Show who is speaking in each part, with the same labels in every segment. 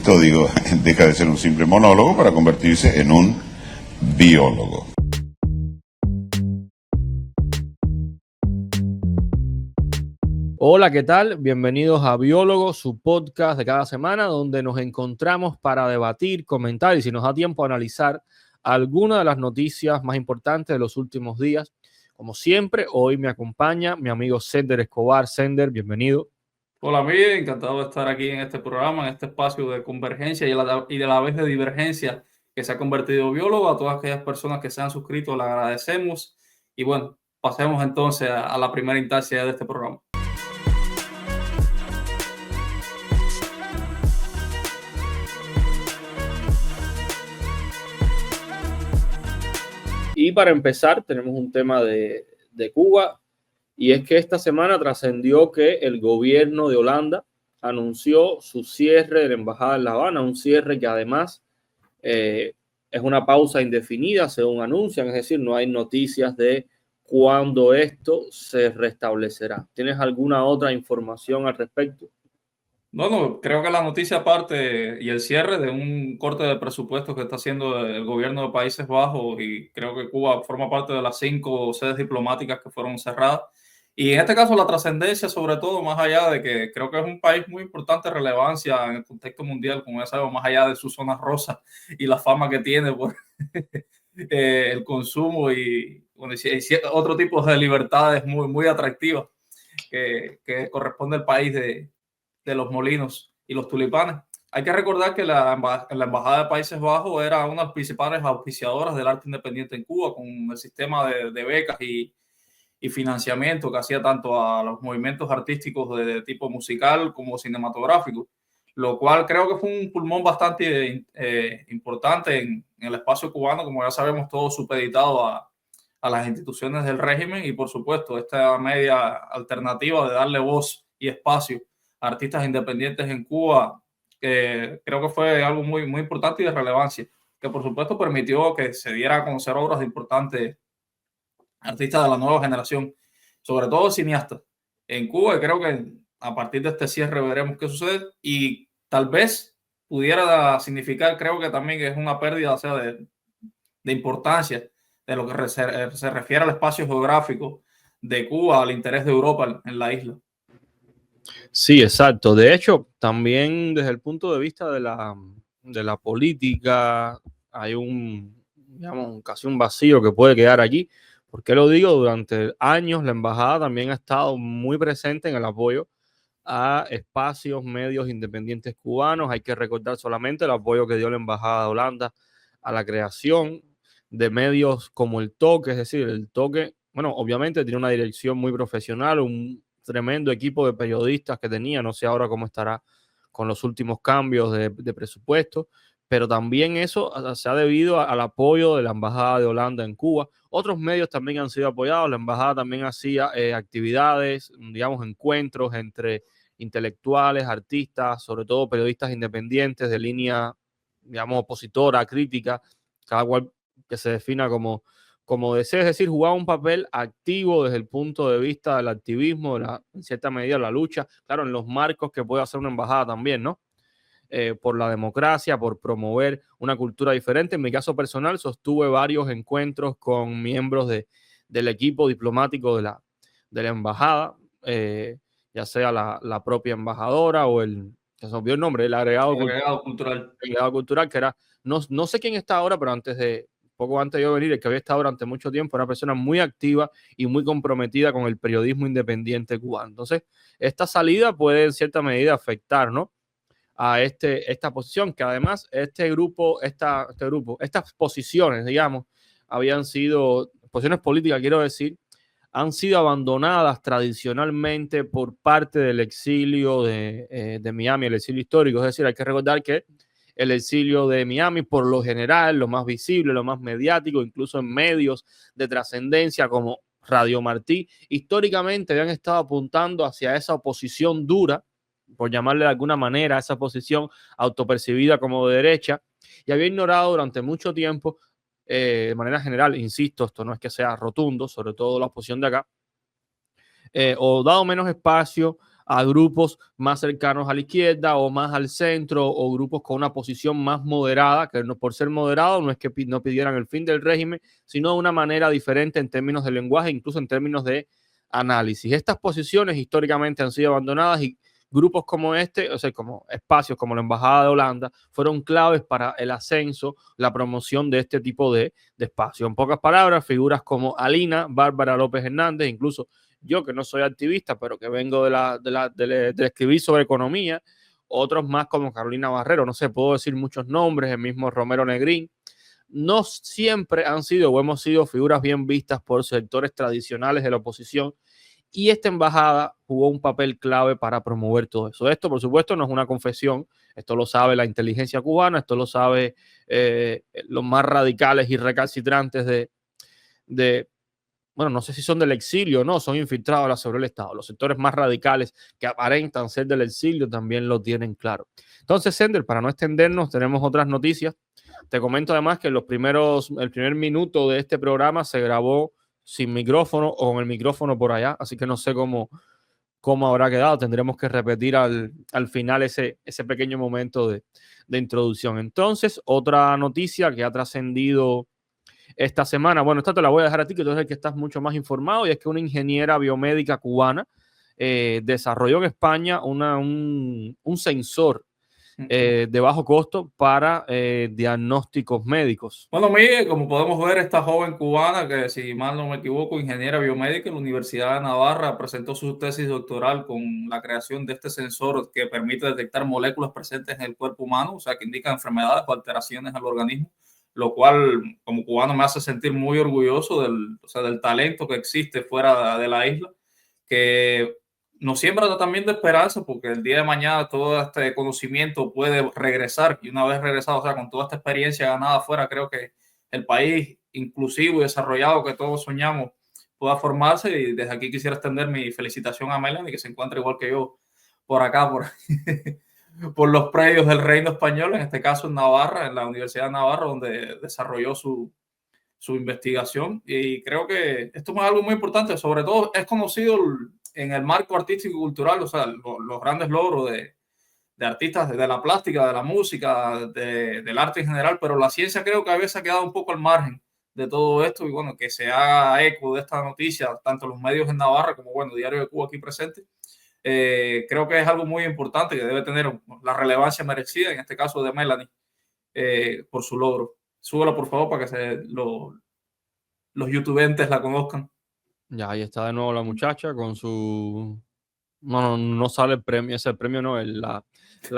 Speaker 1: esto, digo, deja de ser un simple monólogo para convertirse en un biólogo.
Speaker 2: Hola, ¿qué tal? Bienvenidos a Biólogo, su podcast de cada semana, donde nos encontramos para debatir, comentar y, si nos da tiempo, analizar algunas de las noticias más importantes de los últimos días. Como siempre, hoy me acompaña mi amigo Sender Escobar. Sender, bienvenido.
Speaker 3: Hola, Miguel, encantado de estar aquí en este programa, en este espacio de convergencia y de la vez de divergencia que se ha convertido en biólogo. A todas aquellas personas que se han suscrito, le agradecemos. Y bueno, pasemos entonces a la primera instancia de este programa.
Speaker 2: Y para empezar, tenemos un tema de Cuba, y es que esta semana trascendió que el gobierno de Holanda anunció su cierre de la embajada en La Habana, un cierre que además es una pausa indefinida, según anuncian, es decir, no hay noticias de cuándo esto se restablecerá. ¿Tienes alguna otra información al respecto?
Speaker 3: No, creo que la noticia parte y el cierre de un corte de presupuestos que está haciendo el gobierno de Países Bajos, y creo que Cuba forma parte de las 5 sedes diplomáticas que fueron cerradas. Y en este caso la trascendencia, sobre todo, más allá de que creo que es un país muy importante de relevancia en el contexto mundial, como ya sabemos, más allá de su zona rosa y la fama que tiene por el consumo y, bueno, y otro tipo de libertades muy atractivas que corresponde al país de los molinos y los tulipanes. Hay que recordar que la Embajada de Países Bajos era una de las principales auspiciadoras del arte independiente en Cuba, con el sistema de becas y financiamiento que hacía tanto a los movimientos artísticos de tipo musical como cinematográfico, lo cual creo que fue un pulmón bastante importante en el espacio cubano, como ya sabemos, todo supeditado a las instituciones del régimen, y por supuesto esta media alternativa de darle voz y espacio a artistas independientes en Cuba, creo que fue algo muy importante y de relevancia, que por supuesto permitió que se diera a conocer obras de importantes artistas de la nueva generación, sobre todo cineastas en Cuba. Y creo que a partir de este cierre veremos qué sucede, y tal vez pudiera significar, creo que también es una pérdida, o sea, de importancia de lo que se refiere al espacio geográfico de Cuba, al interés de Europa en la isla.
Speaker 2: Sí, exacto. De hecho, también desde el punto de vista de la política, hay digamos, casi un vacío que puede quedar aquí. ¿Por qué lo digo? Durante años la embajada también ha estado muy presente en el apoyo a espacios, medios independientes cubanos. Hay que recordar solamente el apoyo que dio la embajada de Holanda a la creación de medios como El Toque, es decir, El Toque, bueno, obviamente tiene una dirección muy profesional, un tremendo equipo de periodistas que tenía, no sé ahora cómo estará con los últimos cambios de presupuesto, pero también eso se ha debido al apoyo de la Embajada de Holanda en Cuba. Otros medios también han sido apoyados, la Embajada también hacía actividades, digamos, encuentros entre intelectuales, artistas, sobre todo periodistas independientes de línea, digamos, opositora, crítica, cada cual que se defina como desee, es decir, jugaba un papel activo desde el punto de vista del activismo, en cierta medida la lucha, claro, en los marcos que puede hacer una embajada también, ¿no? Por la democracia, por promover una cultura diferente. En mi caso personal, sostuve varios encuentros con miembros del equipo diplomático de la embajada, ya sea la propia embajadora o que se me olvidó el nombre, el agregado
Speaker 3: Cultural.
Speaker 2: cultural, que era, no sé quién está ahora, pero poco antes de yo venir, el que había estado durante mucho tiempo, era una persona muy activa y muy comprometida con el periodismo independiente cubano. Entonces, esta salida puede en cierta medida afectar, ¿no?, a esta posición, que además estas posiciones, digamos, habían sido, posiciones políticas, quiero decir, han sido abandonadas tradicionalmente por parte del exilio de Miami, el exilio histórico. Es decir, hay que recordar que el exilio de Miami, por lo general, lo más visible, lo más mediático, incluso en medios de trascendencia como Radio Martí, históricamente habían estado apuntando hacia esa oposición dura, por llamarle de alguna manera, a esa posición autopercibida como de derecha, y había ignorado durante mucho tiempo, de manera general, insisto, esto no es que sea rotundo, sobre todo la oposición de acá, o dado menos espacio a grupos más cercanos a la izquierda o más al centro, o grupos con una posición más moderada, que no, por ser moderado no es que no pidieran el fin del régimen, sino de una manera diferente en términos de lenguaje, incluso en términos de análisis. Estas posiciones históricamente han sido abandonadas y grupos como este, o sea, como espacios como la Embajada de Holanda, fueron claves para el ascenso, la promoción de este tipo de espacio. En pocas palabras, figuras como Alina, Bárbara López Hernández, incluso yo que no soy activista, pero que vengo de escribir sobre economía, otros más como Carolina Barrero, no sé, puedo decir muchos nombres, el mismo Romero Negrín, no siempre han sido o hemos sido figuras bien vistas por sectores tradicionales de la oposición, y esta embajada jugó un papel clave para promover todo eso. Esto, por supuesto, no es una confesión, esto lo sabe la inteligencia cubana, esto lo sabe los más radicales y recalcitrantes de, bueno, no sé si son del exilio o no, son infiltrados a la seguridad del Estado. Los sectores más radicales que aparentan ser del exilio también lo tienen claro. Entonces, Sender, para no extendernos, tenemos otras noticias. Te comento además que el primer minuto de este programa se grabó sin micrófono o con el micrófono por allá, así que no sé cómo habrá quedado. Tendremos que repetir al final ese pequeño momento de introducción. Entonces, otra noticia que ha trascendido esta semana, bueno, esta te la voy a dejar a ti, que tú eres el que estás mucho más informado, y es que una ingeniera biomédica cubana desarrolló en España un sensor de bajo costo para diagnósticos médicos.
Speaker 3: Bueno, Miguel, como podemos ver, esta joven cubana, que si mal no me equivoco, ingeniera biomédica en la Universidad de Navarra, presentó su tesis doctoral con la creación de este sensor que permite detectar moléculas presentes en el cuerpo humano, o sea, que indican enfermedades o alteraciones al organismo, lo cual como cubano me hace sentir muy orgulloso del talento que existe fuera de la isla, que nos siembra también de esperanza, porque el día de mañana todo este conocimiento puede regresar, y una vez regresado, o sea, con toda esta experiencia ganada afuera, creo que el país inclusivo y desarrollado que todos soñamos pueda formarse. Y desde aquí quisiera extender mi felicitación a Melanie, que se encuentra igual que yo por acá, por los predios del Reino Español, en este caso en Navarra, en la Universidad de Navarra, donde desarrolló su investigación. Y creo que esto es algo muy importante, sobre todo es conocido en el marco artístico y cultural, o sea, los grandes logros de artistas, de la plástica, de la música, del arte en general, pero la ciencia creo que a veces ha quedado un poco al margen de todo esto. Y bueno, que se haga eco de esta noticia, tanto los medios en Navarra como, bueno, Diario de Cuba aquí presente, creo que es algo muy importante que debe tener la relevancia merecida, en este caso de Melanie, por su logro. Súbelo, por favor, para que los youtubers la conozcan.
Speaker 2: Ya, ahí está de nuevo la muchacha con su... No sale el premio, ese premio no es la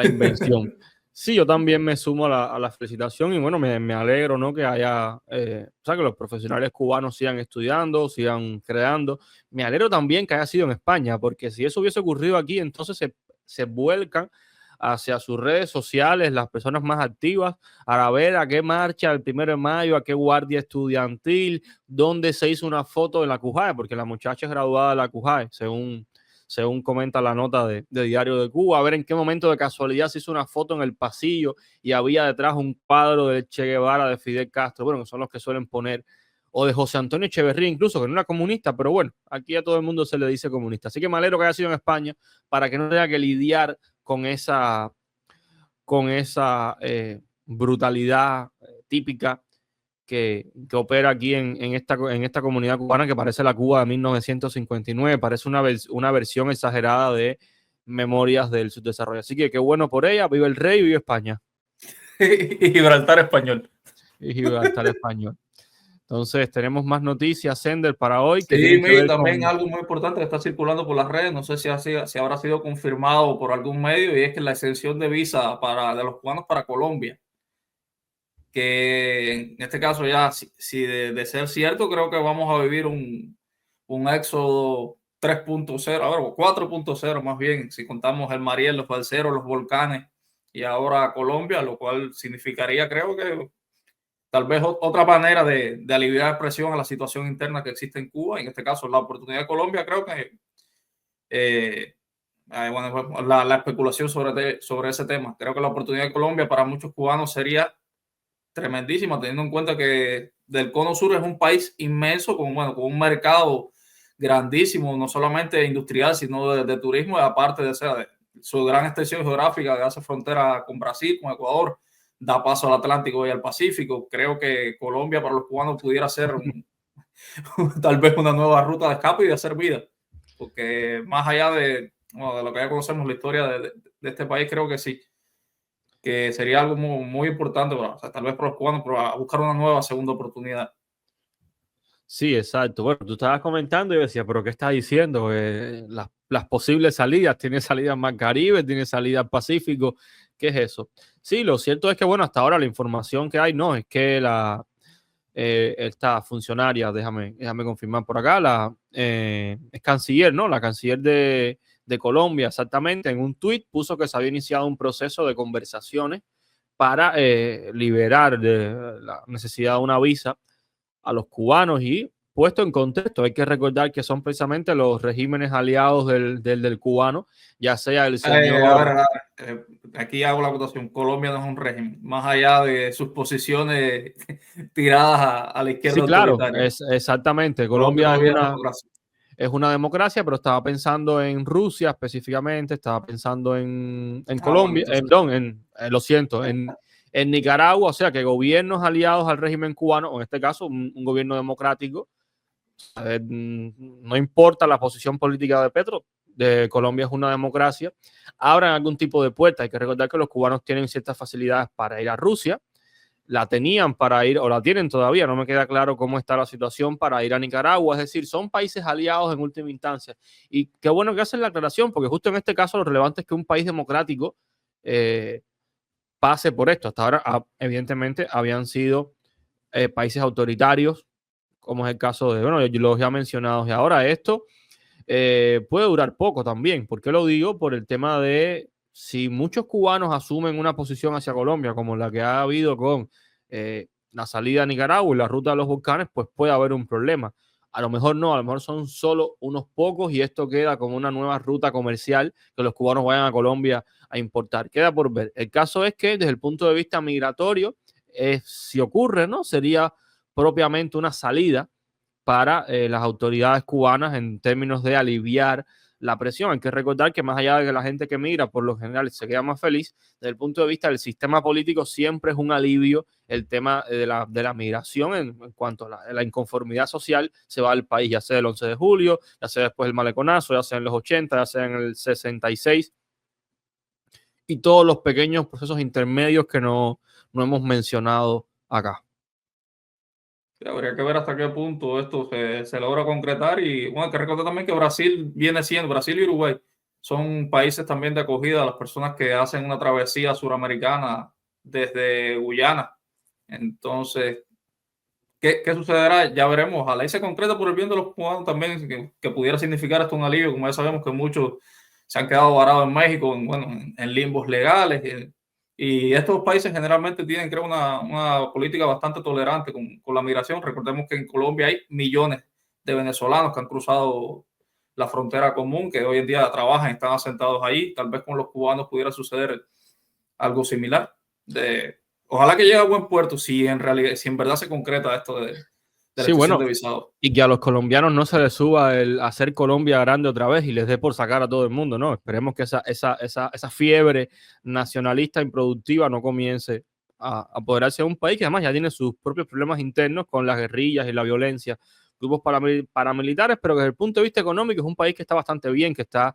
Speaker 2: invención. Sí, yo también me sumo a la felicitación, y bueno, me alegro, ¿no? Que haya, o sea, que los profesionales cubanos sigan estudiando, sigan creando. Me alegro también que haya sido en España, porque si eso hubiese ocurrido aquí, entonces se vuelcan hacia sus redes sociales las personas más activas para ver a qué marcha el 1 de mayo, a qué guardia estudiantil, dónde se hizo una foto de la CUJAE, porque la muchacha es graduada de la CUJAE, según comenta la nota de Diario de Cuba, a ver en qué momento de casualidad se hizo una foto en el pasillo y había detrás un cuadro de Che Guevara, de Fidel Castro, bueno, que son los que suelen poner, o de José Antonio Echeverría incluso, que no era comunista, pero bueno, aquí a todo el mundo se le dice comunista. Así que me alegro que haya sido en España para que no tenga que lidiar con esa brutalidad típica que opera aquí en esta comunidad cubana, que parece la Cuba de 1959, parece una versión exagerada de Memorias del Subdesarrollo. Así que qué bueno por ella, vive el rey, vive España.
Speaker 3: Y Gibraltar español.
Speaker 2: Y Gibraltar español. Entonces, tenemos más noticias, Sender, para hoy.
Speaker 3: Sí,
Speaker 2: Que tienen que ver
Speaker 3: también
Speaker 2: con...
Speaker 3: algo muy importante que está circulando por las redes, no sé si habrá sido confirmado por algún medio, y es que la exención de visa de los cubanos para Colombia, que en este caso ya, si de ser cierto, creo que vamos a vivir un éxodo 3.0, ahora 4.0 más bien, si contamos el Mariel, los balseros, los volcanes y ahora Colombia, lo cual significaría, creo que tal vez otra manera de aliviar presión a la situación interna que existe en Cuba. En este caso, la oportunidad de Colombia, creo que bueno, la especulación sobre ese tema. Creo que la oportunidad de Colombia para muchos cubanos sería tremendísima, teniendo en cuenta que del cono sur es un país inmenso con un mercado grandísimo, no solamente industrial, sino de turismo, y aparte de su gran extensión geográfica que hace frontera con Brasil, con Ecuador, da paso al Atlántico y al Pacífico. Creo que Colombia para los cubanos pudiera ser tal vez una nueva ruta de escape y de hacer vida, porque más allá de lo que ya conocemos la historia de este país, creo que sí, que sería algo muy importante, o sea, tal vez para los cubanos, para buscar una nueva segunda oportunidad.
Speaker 2: Sí, exacto. Bueno, tú estabas comentando y yo decía, pero ¿qué estás diciendo? Las posibles salidas, tiene salidas más Caribe, tiene salidas Pacífico, ¿qué es eso? Sí, lo cierto es que, bueno, hasta ahora la información que hay, no, es que esta funcionaria, déjame confirmar por acá, es canciller, ¿no? La canciller de Colombia, exactamente, en un tuit puso que se había iniciado un proceso de conversaciones para liberar de la necesidad de una visa a los cubanos y puesto en contexto, hay que recordar que son precisamente los regímenes aliados del cubano, ya sea el señor...
Speaker 3: Aquí hago la acotación, Colombia no es un régimen, más allá de sus posiciones tiradas a la izquierda
Speaker 2: Sí, claro,
Speaker 3: autoritaria.
Speaker 2: exactamente.
Speaker 3: Colombia
Speaker 2: Colombia
Speaker 3: todavía es democracia.
Speaker 2: es una democracia, pero estaba pensando en Rusia específicamente, estaba pensando en
Speaker 3: Bueno,
Speaker 2: Colombia,
Speaker 3: entonces,
Speaker 2: lo siento, en Nicaragua, o sea que gobiernos aliados al régimen cubano, o en este caso un gobierno democrático, no importa la posición política de Petro, de Colombia es una democracia, abran algún tipo de puerta. Hay que recordar que los cubanos tienen ciertas facilidades para ir a Rusia, la tenían para ir, o la tienen todavía, no me queda claro cómo está la situación para ir a Nicaragua, es decir, son países aliados en última instancia. Y qué bueno que hacen la aclaración, porque justo en este caso lo relevante es que un país democrático pase por esto. Hasta ahora, evidentemente, habían sido países autoritarios, como es el caso de, bueno, yo los ya mencionados, y ahora esto puede durar poco también. ¿Por qué lo digo? Por el tema de si muchos cubanos asumen una posición hacia Colombia, como la que ha habido con la salida a Nicaragua y la ruta de los volcanes, pues puede haber un problema. A lo mejor no, a lo mejor son solo unos pocos y esto queda como una nueva ruta comercial que los cubanos vayan a Colombia a importar. Queda por ver. El caso es que desde el punto de vista migratorio, si ocurre, ¿no? Sería propiamente una salida para las autoridades cubanas en términos de aliviar la presión. Hay que recordar que más allá de que la gente que migra por lo general se queda más feliz, desde el punto de vista del sistema político siempre es un alivio el tema de la migración en cuanto a la inconformidad social se va al país, ya sea el 11 de julio, ya sea después del maleconazo, ya sea en los 80, ya sea en el 66 y todos los pequeños procesos intermedios que no hemos mencionado acá.
Speaker 3: sí, habría que ver hasta qué punto esto se logra concretar. Y bueno, hay que recordar también que Brasil y Uruguay son países también de acogida a las personas que hacen una travesía suramericana desde Guyana. Entonces, ¿qué sucederá? Ya veremos. Ojalá y se concreta por el bien de los cubanos también, que pudiera significar esto un alivio. Como ya sabemos que muchos se han quedado varados en México, en limbos legales. Y estos países generalmente tienen, creo, una política bastante tolerante con la migración. Recordemos que en Colombia hay millones de venezolanos que han cruzado la frontera común, que hoy en día trabajan, están asentados ahí. Tal vez con los cubanos pudiera suceder algo similar. Ojalá que llegue a buen puerto si en verdad se concreta esto de la
Speaker 2: Sí,
Speaker 3: extensión
Speaker 2: bueno,
Speaker 3: de visado.
Speaker 2: y que a los colombianos no se les suba el hacer Colombia grande otra vez y les dé por sacar a todo el mundo, ¿no? Esperemos que esa fiebre nacionalista improductiva no comience a apoderarse de un país que además ya tiene sus propios problemas internos con las guerrillas y la violencia, grupos paramilitares, pero que desde el punto de vista económico es un país que está bastante bien, que está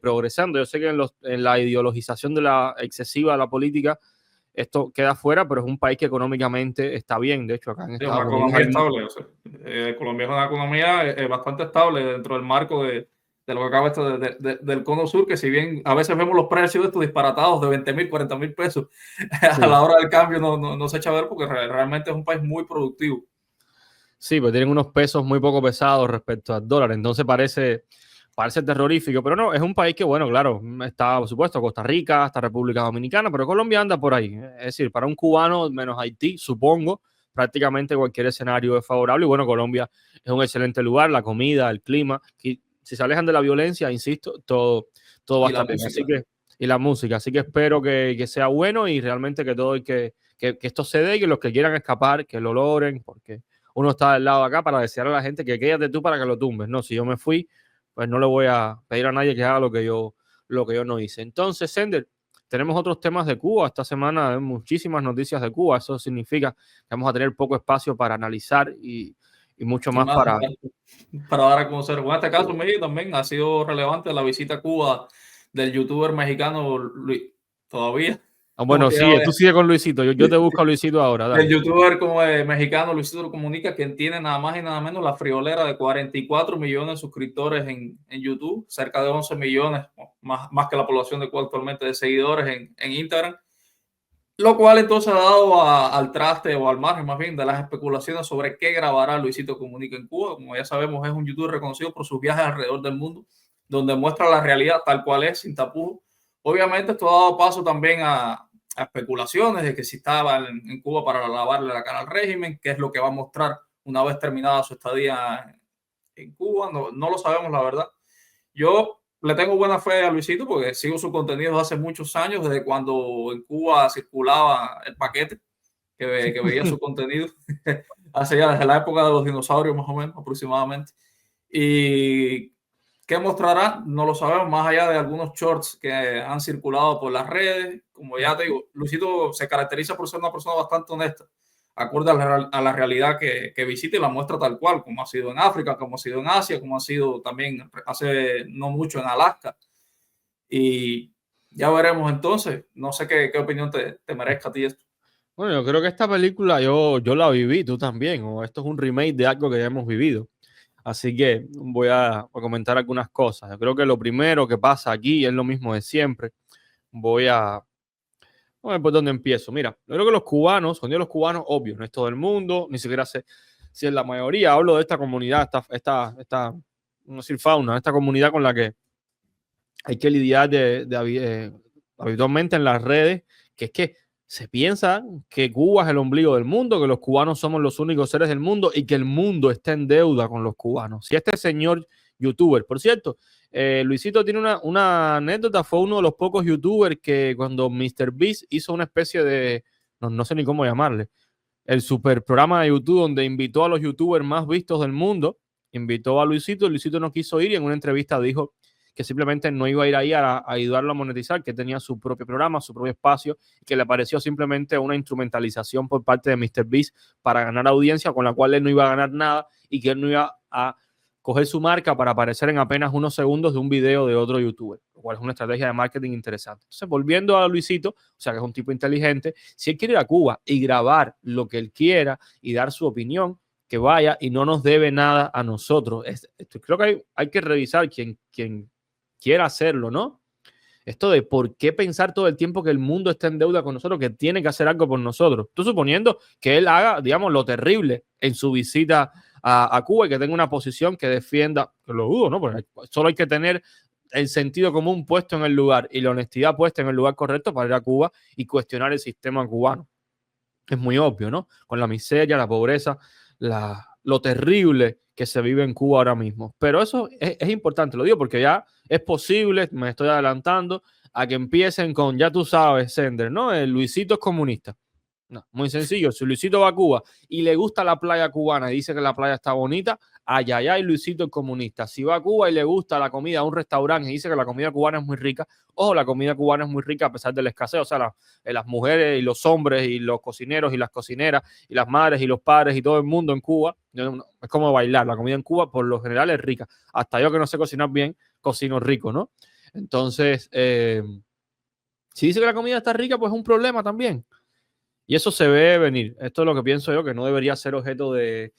Speaker 2: progresando. Yo sé que en la ideologización de la excesiva de la política esto queda fuera, pero es un país que económicamente está bien. De hecho, acá en
Speaker 3: Sí,
Speaker 2: Estados
Speaker 3: una
Speaker 2: Unidos
Speaker 3: economía
Speaker 2: hay...
Speaker 3: estable. O sea, Colombia es una economía bastante estable dentro del marco de lo que acaba esto del cono sur, que si bien a veces vemos los precios de estos disparatados de 20,000, 40,000 pesos, a
Speaker 2: Sí,
Speaker 3: la hora del cambio no se echa a ver porque realmente es un país muy productivo.
Speaker 2: sí, pero tienen unos pesos muy poco pesados respecto al dólar, entonces parece terrorífico, pero no, es un país que, bueno, claro, está, por supuesto, Costa Rica, está República Dominicana, pero Colombia anda por ahí. Es decir, para un cubano, menos Haití, supongo, prácticamente cualquier escenario es favorable. Y bueno, Colombia es un excelente lugar, la comida, el clima. Y si se alejan de la violencia, insisto, todo va a
Speaker 3: Y la
Speaker 2: estar bien. Así
Speaker 3: música.
Speaker 2: que, y la música, así que espero que sea bueno y realmente que todo que esto se dé y que los que quieran escapar, que lo logren, porque uno está del lado de acá para desear a la gente que quédate tú para que lo tumbes. No, si yo me fui, pues no le voy a pedir a nadie que haga lo que yo no hice. Entonces, Sender, tenemos otros temas de Cuba. Esta semana hay muchísimas noticias de Cuba. Eso significa que vamos a tener poco espacio para analizar y mucho más
Speaker 3: para dar a conocer. En este caso, México también ha sido relevante la visita a Cuba del youtuber mexicano Luis, todavía.
Speaker 2: Bueno, sigue, tú sigue con Luisito. Yo te busco a Luisito ahora. Dale.
Speaker 3: El youtuber como mexicano Luisito Comunica, quien tiene nada más y nada menos la friolera de 44 millones de suscriptores en YouTube, cerca de 11 millones, más que la población de Cuba actualmente, de seguidores en Instagram. Lo cual entonces ha dado al traste o al margen más bien de las especulaciones sobre qué grabará Luisito Comunica en Cuba. Como ya sabemos, es un youtuber reconocido por sus viajes alrededor del mundo, donde muestra la realidad tal cual es, sin tapujos. Obviamente esto ha dado paso también a especulaciones de que si estaba en Cuba para lavarle la cara al régimen, qué es lo que va a mostrar una vez terminada su estadía en Cuba. No lo sabemos, la verdad. Yo le tengo buena fe a Luisito porque sigo su contenido hace muchos años, desde cuando en Cuba circulaba el paquete, que veía su contenido, hace ya desde la época de los dinosaurios más o menos, aproximadamente. Y qué mostrará, no lo sabemos, más allá de algunos shorts que han circulado por las redes. Como ya te digo, Luisito se caracteriza por ser una persona bastante honesta, acorde a la realidad que visita y la muestra tal cual, como ha sido en África, como ha sido en Asia, como ha sido también hace no mucho en Alaska. Y ya veremos entonces. No sé qué opinión te merezca a ti esto.
Speaker 2: Bueno, yo creo que esta película yo la viví, tú también, o esto es un remake de algo que ya hemos vivido. Así que voy a comentar algunas cosas. Yo creo que lo primero que pasa aquí es lo mismo de siempre. Vamos a ver por dónde empiezo. Mira, yo creo que los cubanos, cuando digo los cubanos, obvio, no es todo el mundo, ni siquiera sé si es la mayoría. Hablo de esta comunidad, no decir fauna, esta comunidad con la que hay que lidiar habitualmente en las redes, que es que se piensa que Cuba es el ombligo del mundo, que los cubanos somos los únicos seres del mundo y que el mundo está en deuda con los cubanos. Si este señor youtuber, por cierto, Luisito tiene una anécdota, fue uno de los pocos youtubers que cuando MrBeast hizo una especie de, no sé ni cómo llamarle, el super programa de YouTube donde invitó a los youtubers más vistos del mundo, invitó a Luisito no quiso ir y en una entrevista dijo que simplemente no iba a ir ahí a ayudarlo a monetizar, que tenía su propio programa, su propio espacio, y que le pareció simplemente una instrumentalización por parte de MrBeast para ganar audiencia, con la cual él no iba a ganar nada y que él no iba a coger su marca para aparecer en apenas unos segundos de un video de otro youtuber, lo cual es una estrategia de marketing interesante. Entonces, volviendo a Luisito, o sea que es un tipo inteligente, si él quiere ir a Cuba y grabar lo que él quiera y dar su opinión, que vaya y no nos debe nada a nosotros. Creo que hay que revisar quién quiera hacerlo, ¿no? Esto de por qué pensar todo el tiempo que el mundo está en deuda con nosotros, que tiene que hacer algo por nosotros. Tú suponiendo que él haga, digamos, lo terrible en su visita a Cuba y que tenga una posición que defienda, que lo dudo, ¿no? Porque solo hay que tener el sentido común puesto en el lugar y la honestidad puesta en el lugar correcto para ir a Cuba y cuestionar el sistema cubano. Es muy obvio, ¿no? Con la miseria, la pobreza, lo terrible que se vive en Cuba ahora mismo. Pero eso es importante, lo digo porque ya es posible, me estoy adelantando, a que empiecen con, ya tú sabes, Sender, ¿no? El Luisito es comunista. No, muy sencillo. Si Luisito va a Cuba y le gusta la playa cubana y dice que la playa está bonita, ay, Luisito es comunista. Si va a Cuba y le gusta la comida a un restaurante y dice que la comida cubana es muy rica, ojo, la comida cubana es muy rica a pesar de la escasez. O sea, las mujeres y los hombres y los cocineros y las cocineras y las madres y los padres y todo el mundo en Cuba, es como bailar. La comida en Cuba por lo general es rica. Hasta yo que no sé cocinar bien, cocino rico, ¿no? Entonces, si dice que la comida está rica, pues es un problema también. Y eso se ve venir. Esto es lo que pienso yo, que no debería ser objeto de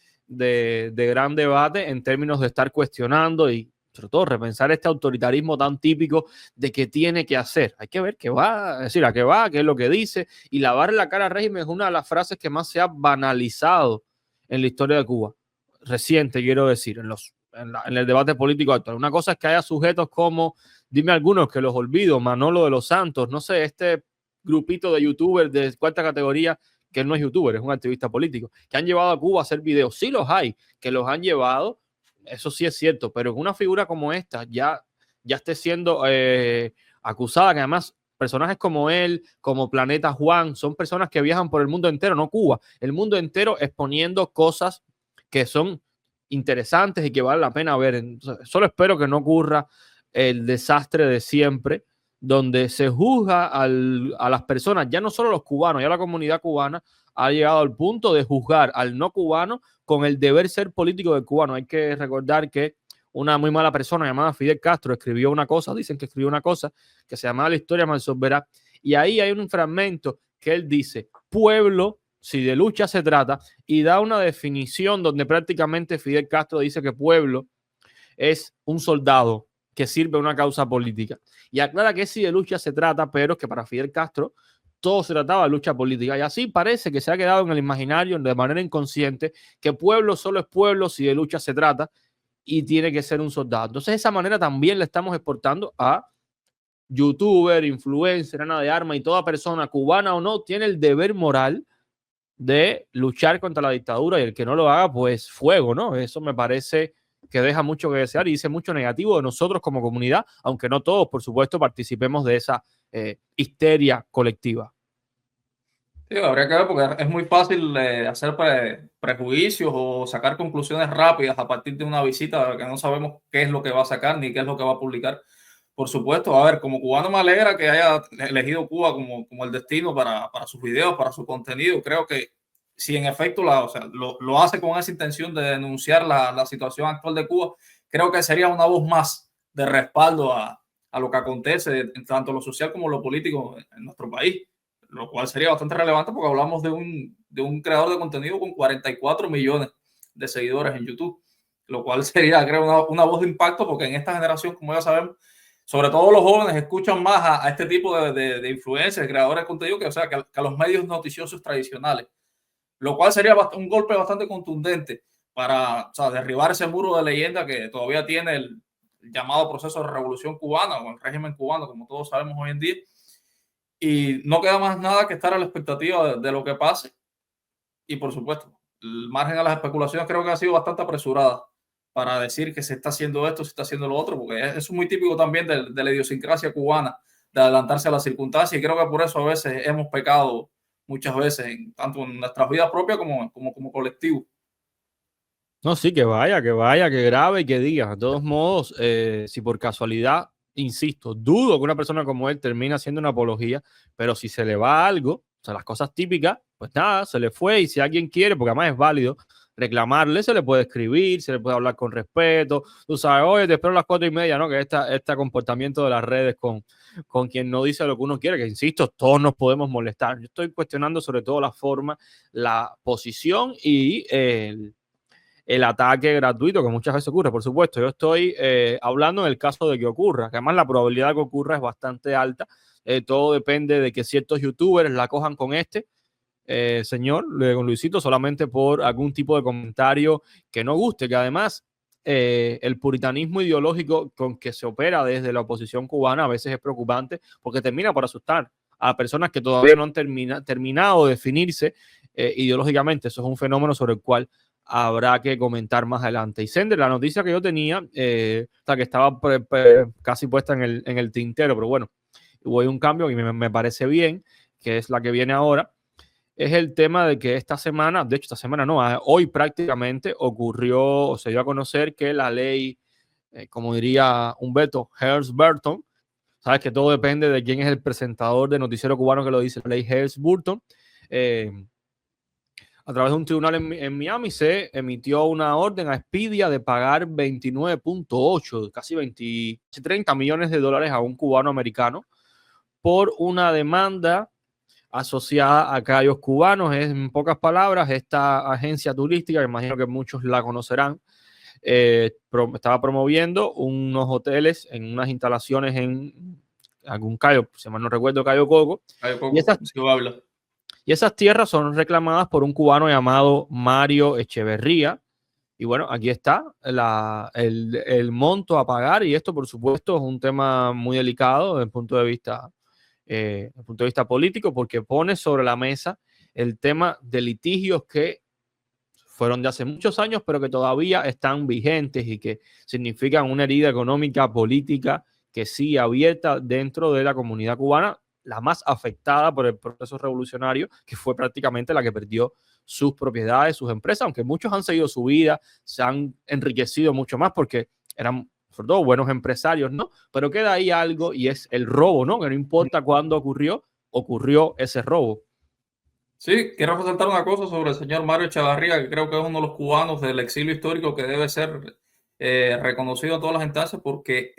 Speaker 2: gran debate en términos de estar cuestionando y sobre todo repensar este autoritarismo tan típico de que tiene que hacer. Hay que ver qué va, es decir, a qué va, qué es lo que dice. Y lavar la cara al régimen es una de las frases que más se ha banalizado en la historia de Cuba. Reciente, quiero decir, en el debate político actual. Una cosa es que haya sujetos como, dime algunos que los olvido, Manolo de los Santos, no sé, este grupito de youtubers de cuarta categoría, que no es youtuber, es un activista político, que han llevado a Cuba a hacer videos. Sí los hay, que los han llevado, eso sí es cierto, pero una figura como esta ya esté siendo acusada, que además personajes como él, como Planeta Juan, son personas que viajan por el mundo entero, no Cuba, el mundo entero exponiendo cosas que son interesantes y que vale la pena ver. Entonces, solo espero que no ocurra el desastre de siempre, donde se juzga a las personas, ya no solo los cubanos, ya la comunidad cubana ha llegado al punto de juzgar al no cubano con el deber ser político del cubano. Hay que recordar que una muy mala persona llamada Fidel Castro escribió una cosa, dicen que escribió una cosa que se llamaba La historia Mansolverá, y ahí hay un fragmento que él dice, pueblo, si de lucha se trata, y da una definición donde prácticamente Fidel Castro dice que pueblo es un soldado que sirve a una causa política. Y aclara que si de lucha se trata, pero que para Fidel Castro todo se trataba de lucha política. Y así parece que se ha quedado en el imaginario de manera inconsciente que pueblo solo es pueblo si de lucha se trata y tiene que ser un soldado. Entonces, de esa manera también le estamos exportando a youtuber, influencer, Ana de Armas y toda persona cubana o no tiene el deber moral de luchar contra la dictadura, y el que no lo haga, pues fuego, ¿no? Eso me parece que deja mucho que desear y dice mucho negativo de nosotros como comunidad, aunque no todos, por supuesto, participemos de esa histeria colectiva.
Speaker 3: Sí, habría que ver porque es muy fácil hacer prejuicios o sacar conclusiones rápidas a partir de una visita que no sabemos qué es lo que va a sacar ni qué es lo que va a publicar. Por supuesto, a ver, como cubano me alegra que haya elegido Cuba como el destino para sus videos, para su contenido. Creo que si en efecto lo hace con esa intención de denunciar la situación actual de Cuba, creo que sería una voz más de respaldo a lo que acontece, tanto lo social como lo político en nuestro país, lo cual sería bastante relevante porque hablamos de un creador de contenido con 44 millones de seguidores en YouTube, lo cual sería, creo, una voz de impacto porque en esta generación, como ya sabemos, sobre todo los jóvenes escuchan más a este tipo de influencers, creadores de contenido, que a los medios noticiosos tradicionales, lo cual sería un golpe bastante contundente para derribar ese muro de leyenda que todavía tiene el llamado proceso de revolución cubana o el régimen cubano, como todos sabemos hoy en día. Y no queda más nada que estar a la expectativa de lo que pase. Y por supuesto, el margen a las especulaciones creo que ha sido bastante apresurada para decir que se está haciendo esto, se está haciendo lo otro, porque eso es muy típico también de la idiosincrasia cubana, de adelantarse a las circunstancias, y creo que por eso a veces hemos pecado muchas veces, tanto en nuestras vidas propias como colectivo.
Speaker 2: No, sí, que vaya, que grabe y que diga. De todos modos, si por casualidad, insisto, dudo que una persona como él termine haciendo una apología, pero si se le va algo, o sea, las cosas típicas, pues nada, se le fue, y si alguien quiere, porque además es válido reclamarle, se le puede escribir, se le puede hablar con respeto, tú sabes, oye, te espero a las 4:30, ¿no? Que este comportamiento de las redes con quien no dice lo que uno quiere, que insisto, todos nos podemos molestar. Yo estoy cuestionando sobre todo la forma, la posición y el ataque gratuito que muchas veces ocurre. Por supuesto, yo estoy hablando en el caso de que ocurra, que además la probabilidad de que ocurra es bastante alta. Todo depende de que ciertos youtubers la cojan con señor, con Luisito, solamente por algún tipo de comentario que no guste, que además el puritanismo ideológico con que se opera desde la oposición cubana a veces es preocupante porque termina por asustar a personas que todavía no han terminado de definirse ideológicamente. Eso es un fenómeno sobre el cual habrá que comentar más adelante. Y Sender, la noticia que yo tenía, que estaba casi puesta en el tintero, pero bueno, hubo un cambio y me parece bien, que es la que viene ahora, es el tema de que esta semana, de hecho esta semana no, hoy prácticamente ocurrió o se dio a conocer que la ley, como diría Humberto Hersh-Burton, sabes que todo depende de quién es el presentador de noticiero cubano que lo dice, la ley Hersh-Burton, a través de un tribunal en Miami se emitió una orden a Expedia de pagar 29.8, casi 30 millones de dólares a un cubano americano por una demanda asociada a callos cubanos. Es, en pocas palabras, esta agencia turística, que imagino que muchos la conocerán, estaba promoviendo unos hoteles en unas instalaciones en algún callo, si mal no recuerdo, Cayo Coco. Y esas tierras son reclamadas por un cubano llamado Mario Echeverría. Y bueno, aquí está el monto a pagar, y esto por supuesto es un tema muy delicado desde el punto de vista político, porque pone sobre la mesa el tema de litigios que fueron de hace muchos años, pero que todavía están vigentes y que significan una herida económica, política, que sigue abierta dentro de la comunidad cubana, la más afectada por el proceso revolucionario, que fue prácticamente la que perdió sus propiedades, sus empresas, aunque muchos han seguido su vida, se han enriquecido mucho más porque eran, sobre todo, buenos empresarios, ¿no? Pero queda ahí algo y es el robo, ¿no? Que no importa cuándo ocurrió ese robo.
Speaker 3: Sí, quiero resaltar una cosa sobre el señor Mario Echevarría, que creo que es uno de los cubanos del exilio histórico que debe ser reconocido a todas las instancias porque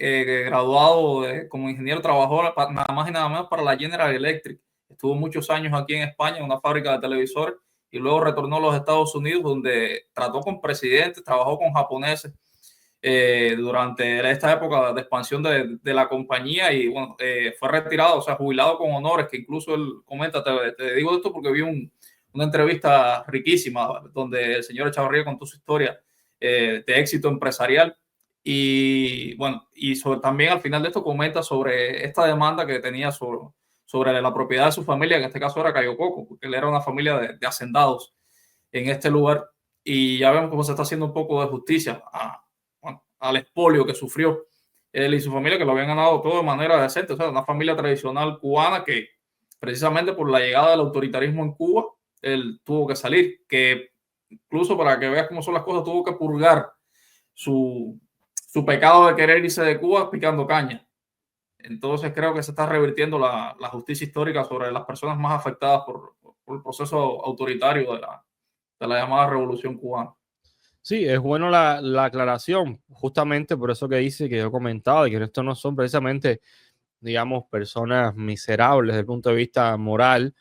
Speaker 3: graduado como ingeniero trabajó nada más y nada menos para la General Electric. Estuvo muchos años aquí en España en una fábrica de televisores y luego retornó a los Estados Unidos donde trató con presidentes, trabajó con japoneses durante esta época de expansión de la compañía y bueno, fue retirado, o sea, jubilado con honores, que incluso él comenta, te digo esto porque vi una entrevista riquísima donde el señor Echevarría contó su historia de éxito empresarial y bueno, y también al final de esto comenta sobre esta demanda que tenía sobre la propiedad de su familia, en este caso era Cayo Coco, porque él era una familia de hacendados en este lugar y ya vemos cómo se está haciendo un poco de justicia al expolio que sufrió él y su familia, que lo habían ganado todo de manera decente, o sea, una familia tradicional cubana que precisamente por la llegada del autoritarismo en Cuba, él tuvo que salir, que incluso para que veas cómo son las cosas, tuvo que purgar su pecado de querer irse de Cuba picando caña. Entonces creo que se está revirtiendo la justicia histórica sobre las personas más afectadas por el proceso autoritario de la llamada Revolución Cubana.
Speaker 2: Sí, es bueno la aclaración, justamente por eso que dice que yo comentaba, de que estos no son precisamente, digamos, personas miserables desde el punto de vista moral.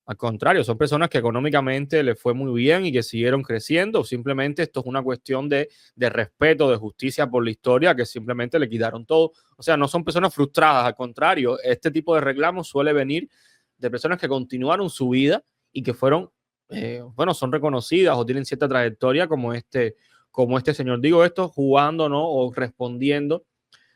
Speaker 2: Al contrario, son personas que económicamente les fue muy bien y que siguieron creciendo. Simplemente esto es una cuestión de respeto, de justicia por la historia, que simplemente le quitaron todo. O sea, no son personas frustradas, al contrario, este tipo de reclamos suele venir de personas que continuaron su vida y que fueron, bueno, son reconocidas o tienen cierta trayectoria como este señor. Digo esto jugando, ¿no? O respondiendo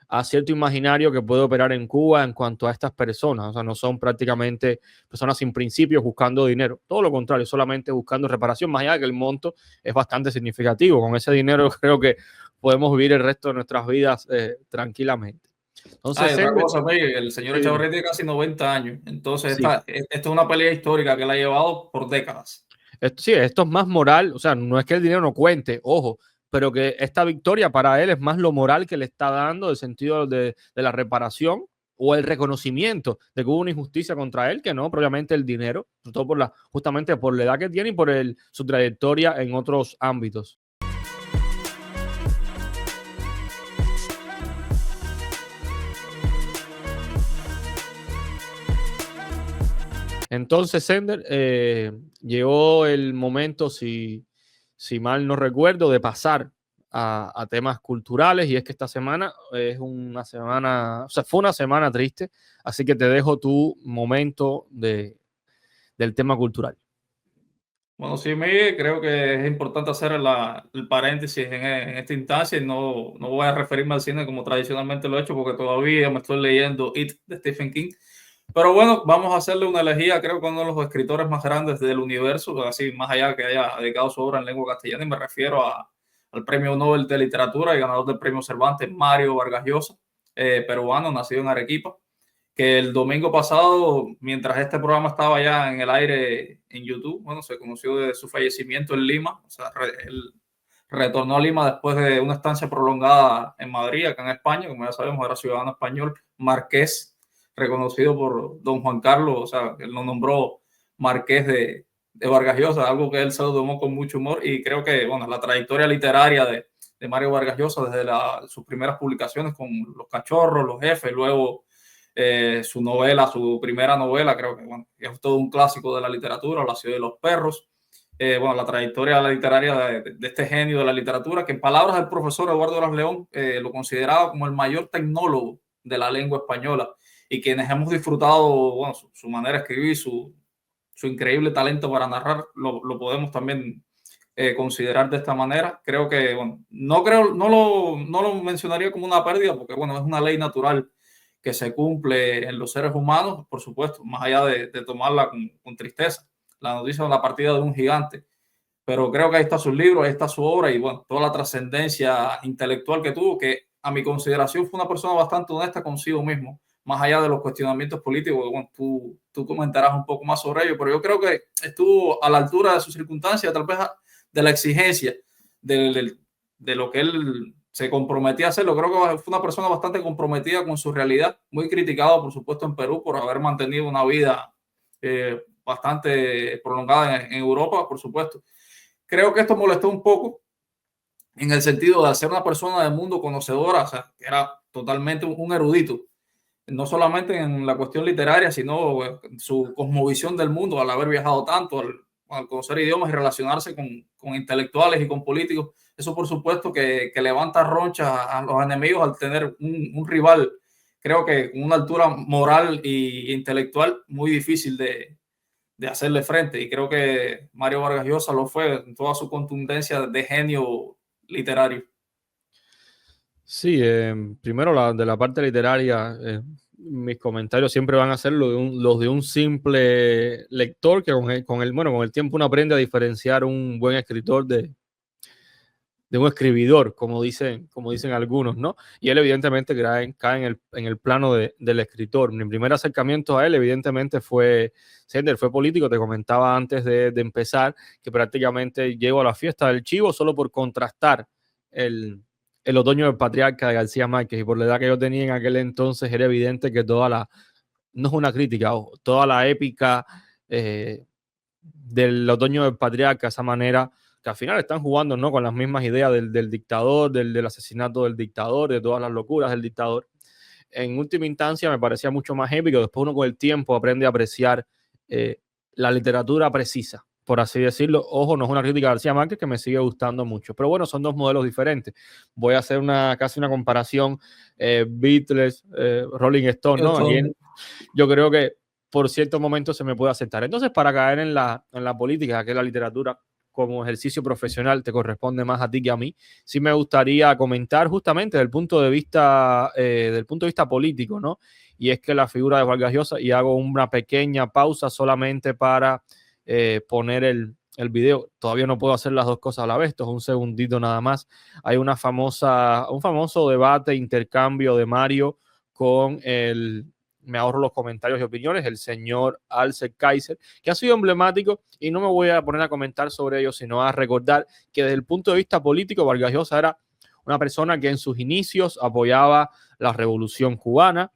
Speaker 2: a cierto imaginario que puede operar en Cuba en cuanto a estas personas. O sea, no son prácticamente personas sin principios buscando dinero. Todo lo contrario, solamente buscando reparación, más allá de que el monto es bastante significativo. Con ese dinero creo que podemos vivir el resto de nuestras vidas tranquilamente. Entonces,
Speaker 3: otra cosa, el señor Echevarría tiene casi 90 años. Entonces,
Speaker 2: sí.
Speaker 3: esta es una pelea histórica que él ha llevado por décadas.
Speaker 2: Sí, esto es más moral, o sea, no es que el dinero no cuente, ojo, pero que esta victoria para él es más lo moral que le está dando, el sentido de la reparación o el reconocimiento de que hubo una injusticia contra él, que no propiamente el dinero, sobre todo justamente por la edad que tiene y por su trayectoria en otros ámbitos. Entonces, Sender, llegó el momento, si mal no recuerdo, de pasar a temas culturales, y es que esta semana es una semana, o sea, fue una semana triste, así que te dejo tu momento del tema cultural.
Speaker 3: Bueno, sí, Miguel, creo que es importante hacer el paréntesis en esta instancia y no voy a referirme al cine como tradicionalmente lo he hecho porque todavía me estoy leyendo It de Stephen King. Pero bueno, vamos a hacerle una elegía, creo que uno de los escritores más grandes del universo, así más allá que haya dedicado su obra en lengua castellana, y me refiero al Premio Nobel de Literatura y ganador del Premio Cervantes, Mario Vargas Llosa, peruano, nacido en Arequipa, que el domingo pasado, mientras este programa estaba ya en el aire en YouTube, bueno, se conoció de su fallecimiento en Lima, o sea, él retornó a Lima después de una estancia prolongada en Madrid, acá en España, como ya sabemos, era ciudadano español, marqués, reconocido por don Juan Carlos, o sea, él lo nombró marqués de Vargas Llosa, algo que él se lo tomó con mucho humor, y creo que, bueno, la trayectoria literaria de Mario Vargas Llosa, desde sus primeras publicaciones con Los Cachorros, Los Jefes, luego su primera novela, creo que, bueno, es todo un clásico de la literatura, La Ciudad de los Perros, bueno, la trayectoria literaria de este genio de la literatura, que en palabras del profesor Eduardo Eras León, lo consideraba como el mayor tecnólogo de la lengua española, y quienes hemos disfrutado, bueno, su manera de escribir, su increíble talento para narrar, lo podemos también considerar de esta manera. Creo que, bueno, no lo mencionaría como una pérdida, porque, bueno, es una ley natural que se cumple en los seres humanos, por supuesto, más allá de tomarla con tristeza, la noticia de la partida de un gigante. Pero creo que ahí está su libro, ahí está su obra y, bueno, toda la trascendencia intelectual que tuvo, que a mi consideración fue una persona bastante honesta consigo mismo, más allá de los cuestionamientos políticos. Bueno, tú comentarás un poco más sobre ello, pero yo creo que estuvo a la altura de sus circunstancias, tal vez de la exigencia de lo que él se comprometía a hacerlo. Creo que fue una persona bastante comprometida con su realidad, muy criticado, por supuesto, en Perú por haber mantenido una vida bastante prolongada en Europa, por supuesto. Creo que esto molestó un poco en el sentido de ser una persona del mundo conocedora, o sea, que era totalmente un erudito, no solamente en la cuestión literaria, sino su cosmovisión del mundo, al haber viajado tanto, al conocer idiomas y relacionarse con intelectuales y con políticos. Eso, por supuesto, que levanta ronchas a los enemigos al tener un rival, creo que con una altura moral e intelectual muy difícil de hacerle frente. Y creo que Mario Vargas Llosa lo fue en toda su contundencia de genio literario.
Speaker 2: Sí, primero de la parte literaria, mis comentarios siempre van a ser los de un simple lector que con el tiempo uno aprende a diferenciar un buen escritor de un escribidor, como dicen algunos, ¿no? Y él evidentemente cae en el plano del escritor. Mi primer acercamiento a él evidentemente fue político. Te comentaba antes de empezar que prácticamente llego a la fiesta del Chivo solo por contrastar el otoño del patriarca de García Márquez, y por la edad que yo tenía en aquel entonces era evidente que no es una crítica, toda la épica del otoño del patriarca, esa manera que al final están jugando, ¿no?, con las mismas ideas del dictador, del asesinato del dictador, de todas las locuras del dictador. En última instancia me parecía mucho más épico. Después uno con el tiempo aprende a apreciar la literatura precisa, por así decirlo. Ojo, no es una crítica a García Márquez, que me sigue gustando mucho, pero bueno, son dos modelos diferentes. Voy a hacer casi una comparación Beatles, Rolling Stone, ¿no? Aquí yo creo que por ciertos momentos se me puede aceptar. Entonces, para caer en la política, que es la literatura como ejercicio profesional te corresponde más a ti que a mí, sí me gustaría comentar justamente del punto de vista político, ¿no? Y es que la figura de Vargas Llosa, y hago una pequeña pausa solamente para poner el video. Todavía no puedo hacer las dos cosas a la vez, esto es un segundito nada más. Hay un famoso debate, intercambio de Mario con me ahorro los comentarios y opiniones, el señor Alce Kaiser, que ha sido emblemático, y no me voy a poner a comentar sobre ello, sino a recordar que desde el punto de vista político, Vargas Llosa era una persona que en sus inicios apoyaba la Revolución Cubana,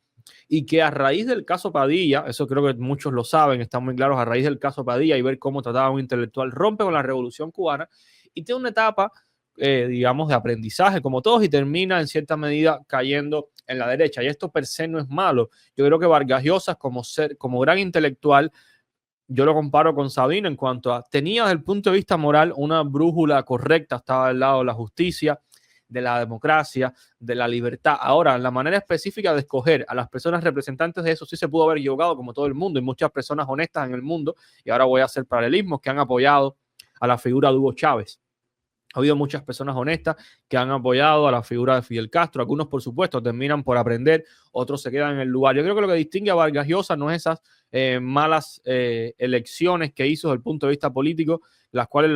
Speaker 2: y que a raíz del caso Padilla, eso creo que muchos lo saben, están muy claros, a raíz del caso Padilla y ver cómo trataba a un intelectual, rompe con la Revolución Cubana y tiene una etapa digamos, de aprendizaje, como todos, y termina en cierta medida cayendo en la derecha. Y esto per se no es malo. Yo creo que Vargas Llosa, como gran intelectual, yo lo comparo con Sabino en cuanto a, tenía desde el punto de vista moral una brújula correcta, estaba al lado de la justicia, de la democracia, de la libertad. Ahora, en la manera específica de escoger a las personas representantes de eso, sí se pudo haber equivocado, como todo el mundo, y muchas personas honestas en el mundo, y ahora voy a hacer paralelismos, que han apoyado a la figura de Hugo Chávez. Ha habido muchas personas honestas que han apoyado a la figura de Fidel Castro. Algunos, por supuesto, terminan por aprender, otros se quedan en el lugar. Yo creo que lo que distingue a Vargas Llosa no es esas malas elecciones que hizo desde el punto de vista político, las cuales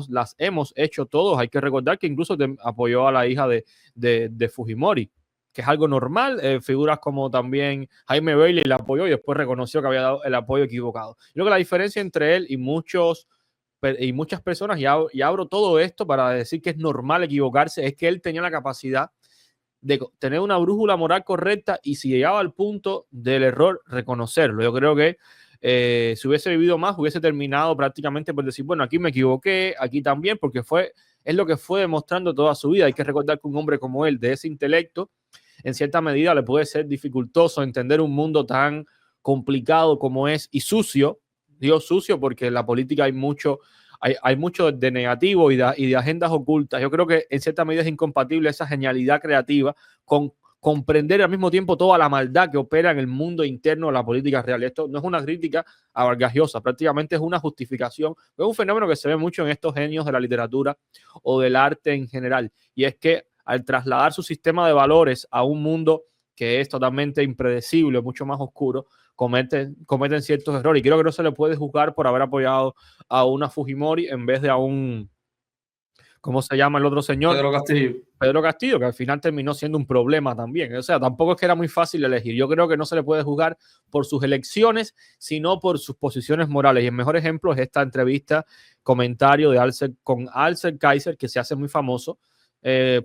Speaker 2: las hemos hecho todos. Hay que recordar que incluso apoyó a la hija de Fujimori, que es algo normal. Figuras como también Jaime Bailey la apoyó y después reconoció que había dado el apoyo equivocado. Yo creo que la diferencia entre él y muchas personas, y abro todo esto para decir que es normal equivocarse, es que él tenía la capacidad de tener una brújula moral correcta, y si llegaba al punto del error, reconocerlo. Yo creo que si hubiese vivido más, hubiese terminado prácticamente por decir, bueno, aquí me equivoqué, aquí también, porque es lo que fue demostrando toda su vida. Hay que recordar que un hombre como él, de ese intelecto, en cierta medida le puede ser dificultoso entender un mundo tan complicado como es, y sucio. Digo sucio porque en la política hay mucho de negativo y de agendas ocultas. Yo creo que en cierta medida es incompatible esa genialidad creativa con comprender al mismo tiempo toda la maldad que opera en el mundo interno de la política real. Esto no es una crítica a Vargas Llosa, prácticamente es una justificación. Es un fenómeno que se ve mucho en estos genios de la literatura o del arte en general, y es que al trasladar su sistema de valores a un mundo que es totalmente impredecible, mucho más oscuro, cometen ciertos errores. Y creo que no se le puede juzgar por haber apoyado a una Fujimori en vez de a un ¿cómo se llama el otro señor?
Speaker 3: Pedro Castillo.
Speaker 2: Pedro Castillo, que al final terminó siendo un problema también. O sea, tampoco es que era muy fácil elegir. Yo creo que no se le puede juzgar por sus elecciones, sino por sus posiciones morales. Y el mejor ejemplo es esta entrevista, comentario de con Alcer Kaiser, que se hace muy famoso,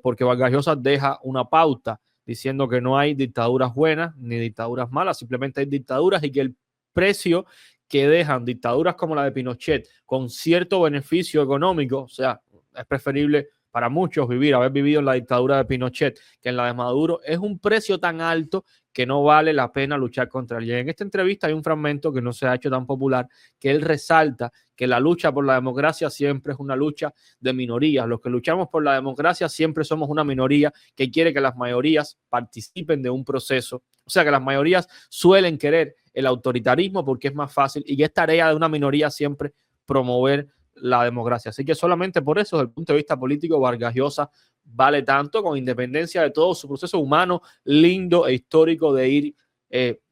Speaker 2: porque Vargas Llosa deja una pauta diciendo que no hay dictaduras buenas ni dictaduras malas, simplemente hay dictaduras y que el precio que dejan dictaduras como la de Pinochet con cierto beneficio económico, o sea, es preferible para muchos haber vivido en la dictadura de Pinochet que en la de Maduro, es un precio tan alto que no vale la pena luchar contra él. Y en esta entrevista hay un fragmento que no se ha hecho tan popular, que él resalta que la lucha por la democracia siempre es una lucha de minorías. Los que luchamos por la democracia siempre somos una minoría que quiere que las mayorías participen de un proceso. O sea, que las mayorías suelen querer el autoritarismo porque es más fácil y que es tarea de una minoría siempre promover la democracia. Así que solamente por eso, desde el punto de vista político, Vargas Llosa vale tanto, con independencia de todo su proceso humano lindo e histórico de ir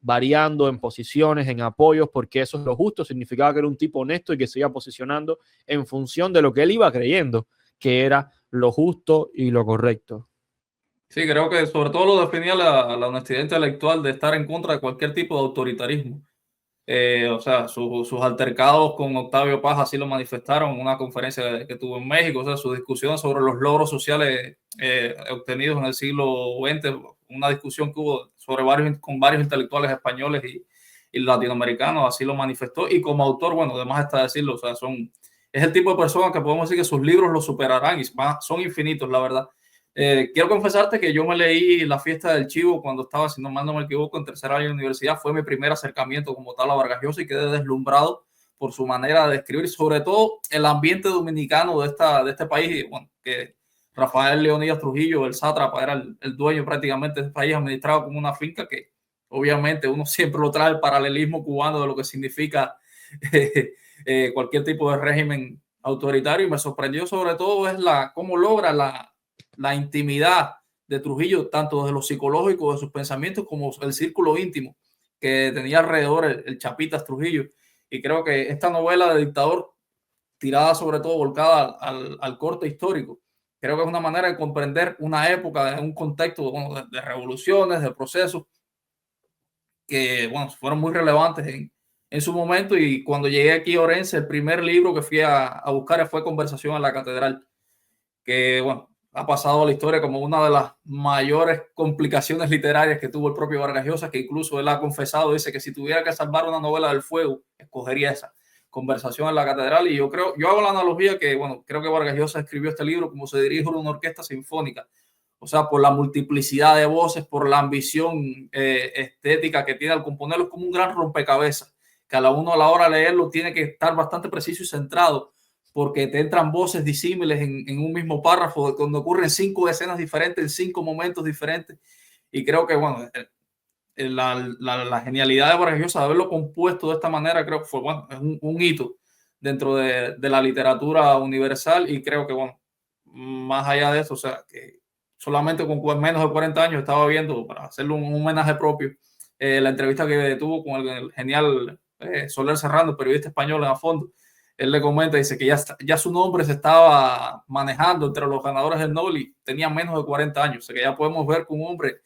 Speaker 2: variando en posiciones, en apoyos, porque eso es lo justo. Significaba que era un tipo honesto y que se iba posicionando en función de lo que él iba creyendo que era lo justo y lo correcto.
Speaker 3: Sí, creo que sobre todo lo definía la honestidad intelectual de estar en contra de cualquier tipo de autoritarismo. O sea, sus altercados con Octavio Paz así lo manifestaron en una conferencia que tuvo en México. O sea, sus discusiones sobre los logros sociales obtenidos en el siglo XX, una discusión que hubo con varios intelectuales españoles y latinoamericanos, así lo manifestó. Y como autor, bueno, además está decirlo, o sea, es el tipo de personas que podemos decir que sus libros lo superarán y son infinitos, la verdad. Quiero confesarte que yo me leí La fiesta del chivo cuando estaba, si no mal no me equivoco, en tercer año de universidad. Fue mi primer acercamiento como tal a Vargas Llosa y quedé deslumbrado por su manera de escribir, sobre todo el ambiente dominicano de este país. Bueno, que Rafael Leonidas Trujillo, el sátrapa, era el dueño prácticamente de este país, administrado como una finca, que obviamente uno siempre lo trae el paralelismo cubano de lo que significa cualquier tipo de régimen autoritario. Y me sorprendió sobre todo cómo logra la intimidad de Trujillo, tanto desde lo psicológico de sus pensamientos como el círculo íntimo que tenía alrededor el Chapitas Trujillo. Y creo que esta novela de dictador, tirada sobre todo volcada al corte histórico, creo que es una manera de comprender una época, un contexto, bueno, de revoluciones, de procesos que, bueno, fueron muy relevantes en su momento. Y cuando llegué aquí a Orense, el primer libro que fui a buscar fue Conversación en la Catedral, que, bueno, ha pasado a la historia como una de las mayores complicaciones literarias que tuvo el propio Vargas Llosa, que incluso él ha confesado, dice que si tuviera que salvar una novela del fuego, escogería esa, Conversación en la Catedral. Y yo hago la analogía que, bueno, creo que Vargas Llosa escribió este libro como se dirige a una orquesta sinfónica, o sea, por la multiplicidad de voces, por la ambición estética que tiene al componerlo, como un gran rompecabezas, que a la hora de leerlo tiene que estar bastante preciso y centrado, porque te entran voces disímiles en un mismo párrafo, donde ocurren 5 escenas diferentes, en 5 momentos diferentes. Y creo que, bueno, la genialidad de Vargas Llosa de haberlo compuesto de esta manera, creo que fue, bueno, es un hito dentro de la literatura universal. Y creo que, bueno, más allá de eso, o sea, que solamente con menos de 40 años estaba viendo, para hacerle un homenaje propio, la entrevista que tuvo con el genial Soler Serrano, periodista español en A Fondo. Él le comenta, dice que ya su nombre se estaba manejando entre los ganadores del Nobel y tenía menos de 40 años. O sea, que ya podemos ver que un hombre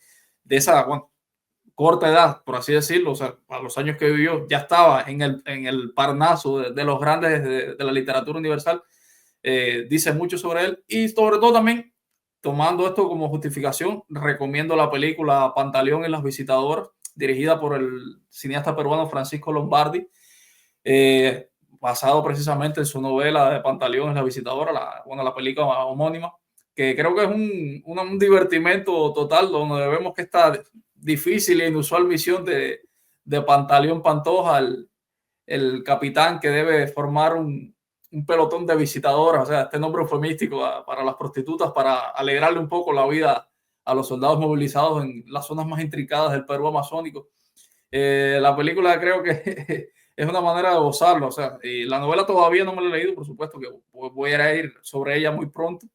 Speaker 3: de esa, bueno, corta edad, por así decirlo, o sea, a los años que vivió, ya estaba en el parnaso de los grandes de la literatura universal. Dice mucho sobre él. Y sobre todo también, tomando esto como justificación, recomiendo la película Pantaleón y las visitadoras, dirigida por el cineasta peruano Francisco Lombardi, basado precisamente en su novela de Pantaleón y la visitadora, la película homónima, que creo que es un divertimento total, donde vemos que esta difícil e inusual misión de Pantaleón Pantoja, el capitán que debe formar un pelotón de visitadoras, o sea, este nombre eufemístico para las prostitutas, para alegrarle un poco la vida a los soldados movilizados en las zonas más intricadas del Perú amazónico. La película creo que es una manera de gozarlo, o sea, y la novela todavía no me la he leído, por supuesto que voy a ir sobre ella muy pronto.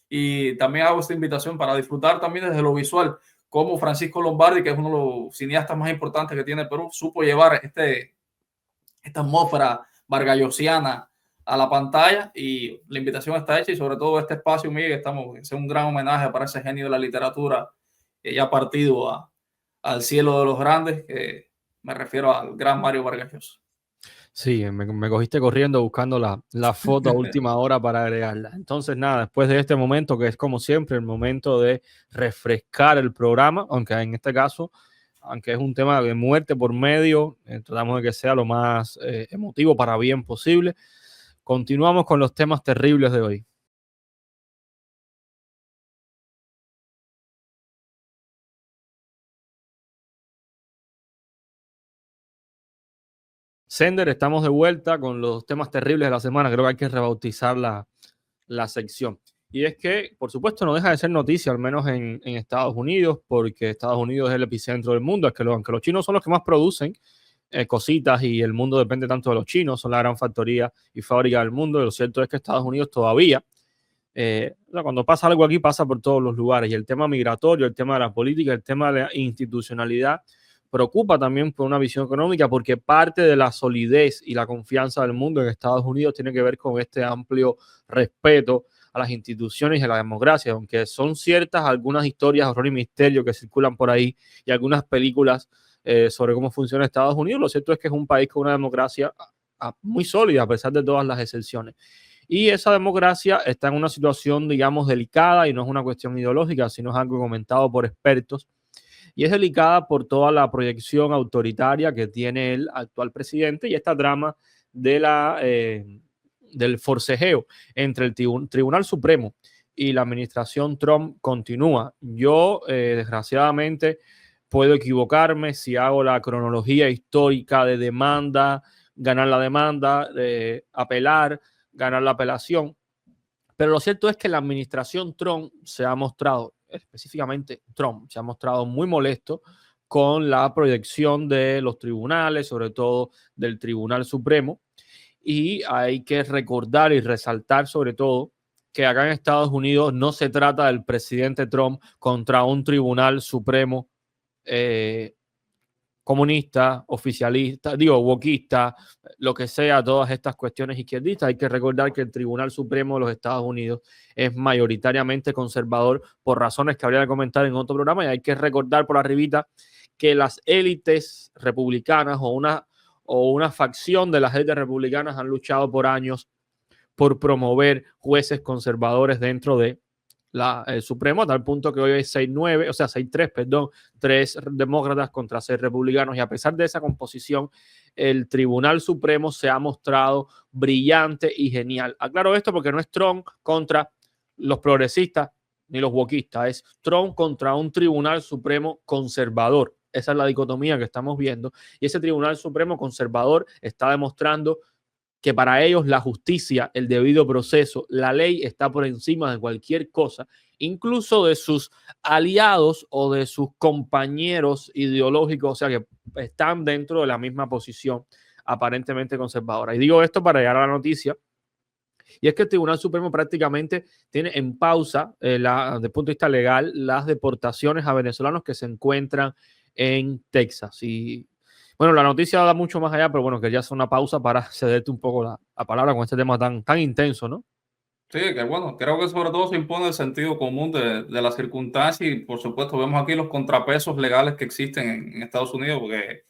Speaker 3: Y también hago esta invitación para disfrutar también desde lo visual, como Francisco Lombardi, que es uno de los cineastas más importantes que tiene Perú, supo llevar esta atmósfera vargallosiana a la pantalla, y la invitación está hecha, y sobre todo este espacio, Miguel, es un gran homenaje para ese genio de la literatura que ya ha partido al cielo de los grandes, me refiero al gran Mario Vargas Llosa.
Speaker 2: Sí, me cogiste corriendo buscando la foto a última hora para agregarla. Entonces, nada, después de este momento, que es como siempre el momento de refrescar el programa, aunque en este caso, aunque es un tema de muerte por medio, tratamos de que sea lo más emotivo para bien posible. Continuamos con los temas terribles de hoy. Sender, estamos de vuelta con los temas terribles de la semana. Creo que hay que rebautizar la sección. Y es que, por supuesto, no deja de ser noticia, al menos en Estados Unidos, porque Estados Unidos es el epicentro del mundo. Es que aunque los chinos son los que más producen cositas y el mundo depende tanto de los chinos, son la gran factoría y fábrica del mundo. Y lo cierto es que Estados Unidos todavía, cuando pasa algo aquí, pasa por todos los lugares. Y el tema migratorio, el tema de la política, el tema de la institucionalidad, preocupa también por una visión económica, porque parte de la solidez y la confianza del mundo en Estados Unidos tiene que ver con este amplio respeto a las instituciones y a la democracia, aunque son ciertas algunas historias, horror y misterio que circulan por ahí y algunas películas sobre cómo funciona Estados Unidos. Lo cierto es que es un país con una democracia muy sólida a pesar de todas las excepciones. Y esa democracia está en una situación, digamos, delicada, y no es una cuestión ideológica, sino es algo comentado por expertos. Y es delicada por toda la proyección autoritaria que tiene el actual presidente y esta trama del forcejeo entre el Tribunal Supremo y la administración Trump continúa. Yo, desgraciadamente, puedo equivocarme si hago la cronología histórica de demanda, ganar la demanda, apelar, ganar la apelación. Pero lo cierto es que la administración Trump se ha mostrado, específicamente Trump, se ha mostrado muy molesto con la proyección de los tribunales, sobre todo del Tribunal Supremo. Y hay que recordar y resaltar sobre todo que acá en Estados Unidos no se trata del presidente Trump contra un Tribunal Supremo comunista, oficialista, digo, wokista, lo que sea, todas estas cuestiones izquierdistas. Hay que recordar que el Tribunal Supremo de los Estados Unidos es mayoritariamente conservador por razones que habría de comentar en otro programa, y hay que recordar por arribita que las élites republicanas o una facción de las élites republicanas han luchado por años por promover jueces conservadores dentro de el Supremo, a tal punto que hoy hay 6-9, o sea, 6-3, perdón, 3 demócratas contra 6 republicanos, y a pesar de esa composición, el Tribunal Supremo se ha mostrado brillante y genial. Aclaro esto porque no es Trump contra los progresistas ni los wokistas, es Trump contra un Tribunal Supremo conservador. Esa es la dicotomía que estamos viendo, y ese Tribunal Supremo conservador está demostrando que para ellos la justicia, el debido proceso, la ley está por encima de cualquier cosa, incluso de sus aliados o de sus compañeros ideológicos, o sea, que están dentro de la misma posición aparentemente conservadora. Y digo esto para llegar a la noticia, y es que el Tribunal Supremo prácticamente tiene en pausa, desde el punto de vista legal, las deportaciones a venezolanos que se encuentran en Texas. Y bueno, la noticia da mucho más allá, pero bueno, quería hacer una pausa para cederte un poco la palabra con este tema tan intenso, ¿no?
Speaker 3: Sí, que bueno, creo que sobre todo se impone el sentido común de las circunstancias, y por supuesto vemos aquí los contrapesos legales que existen en Estados Unidos, porque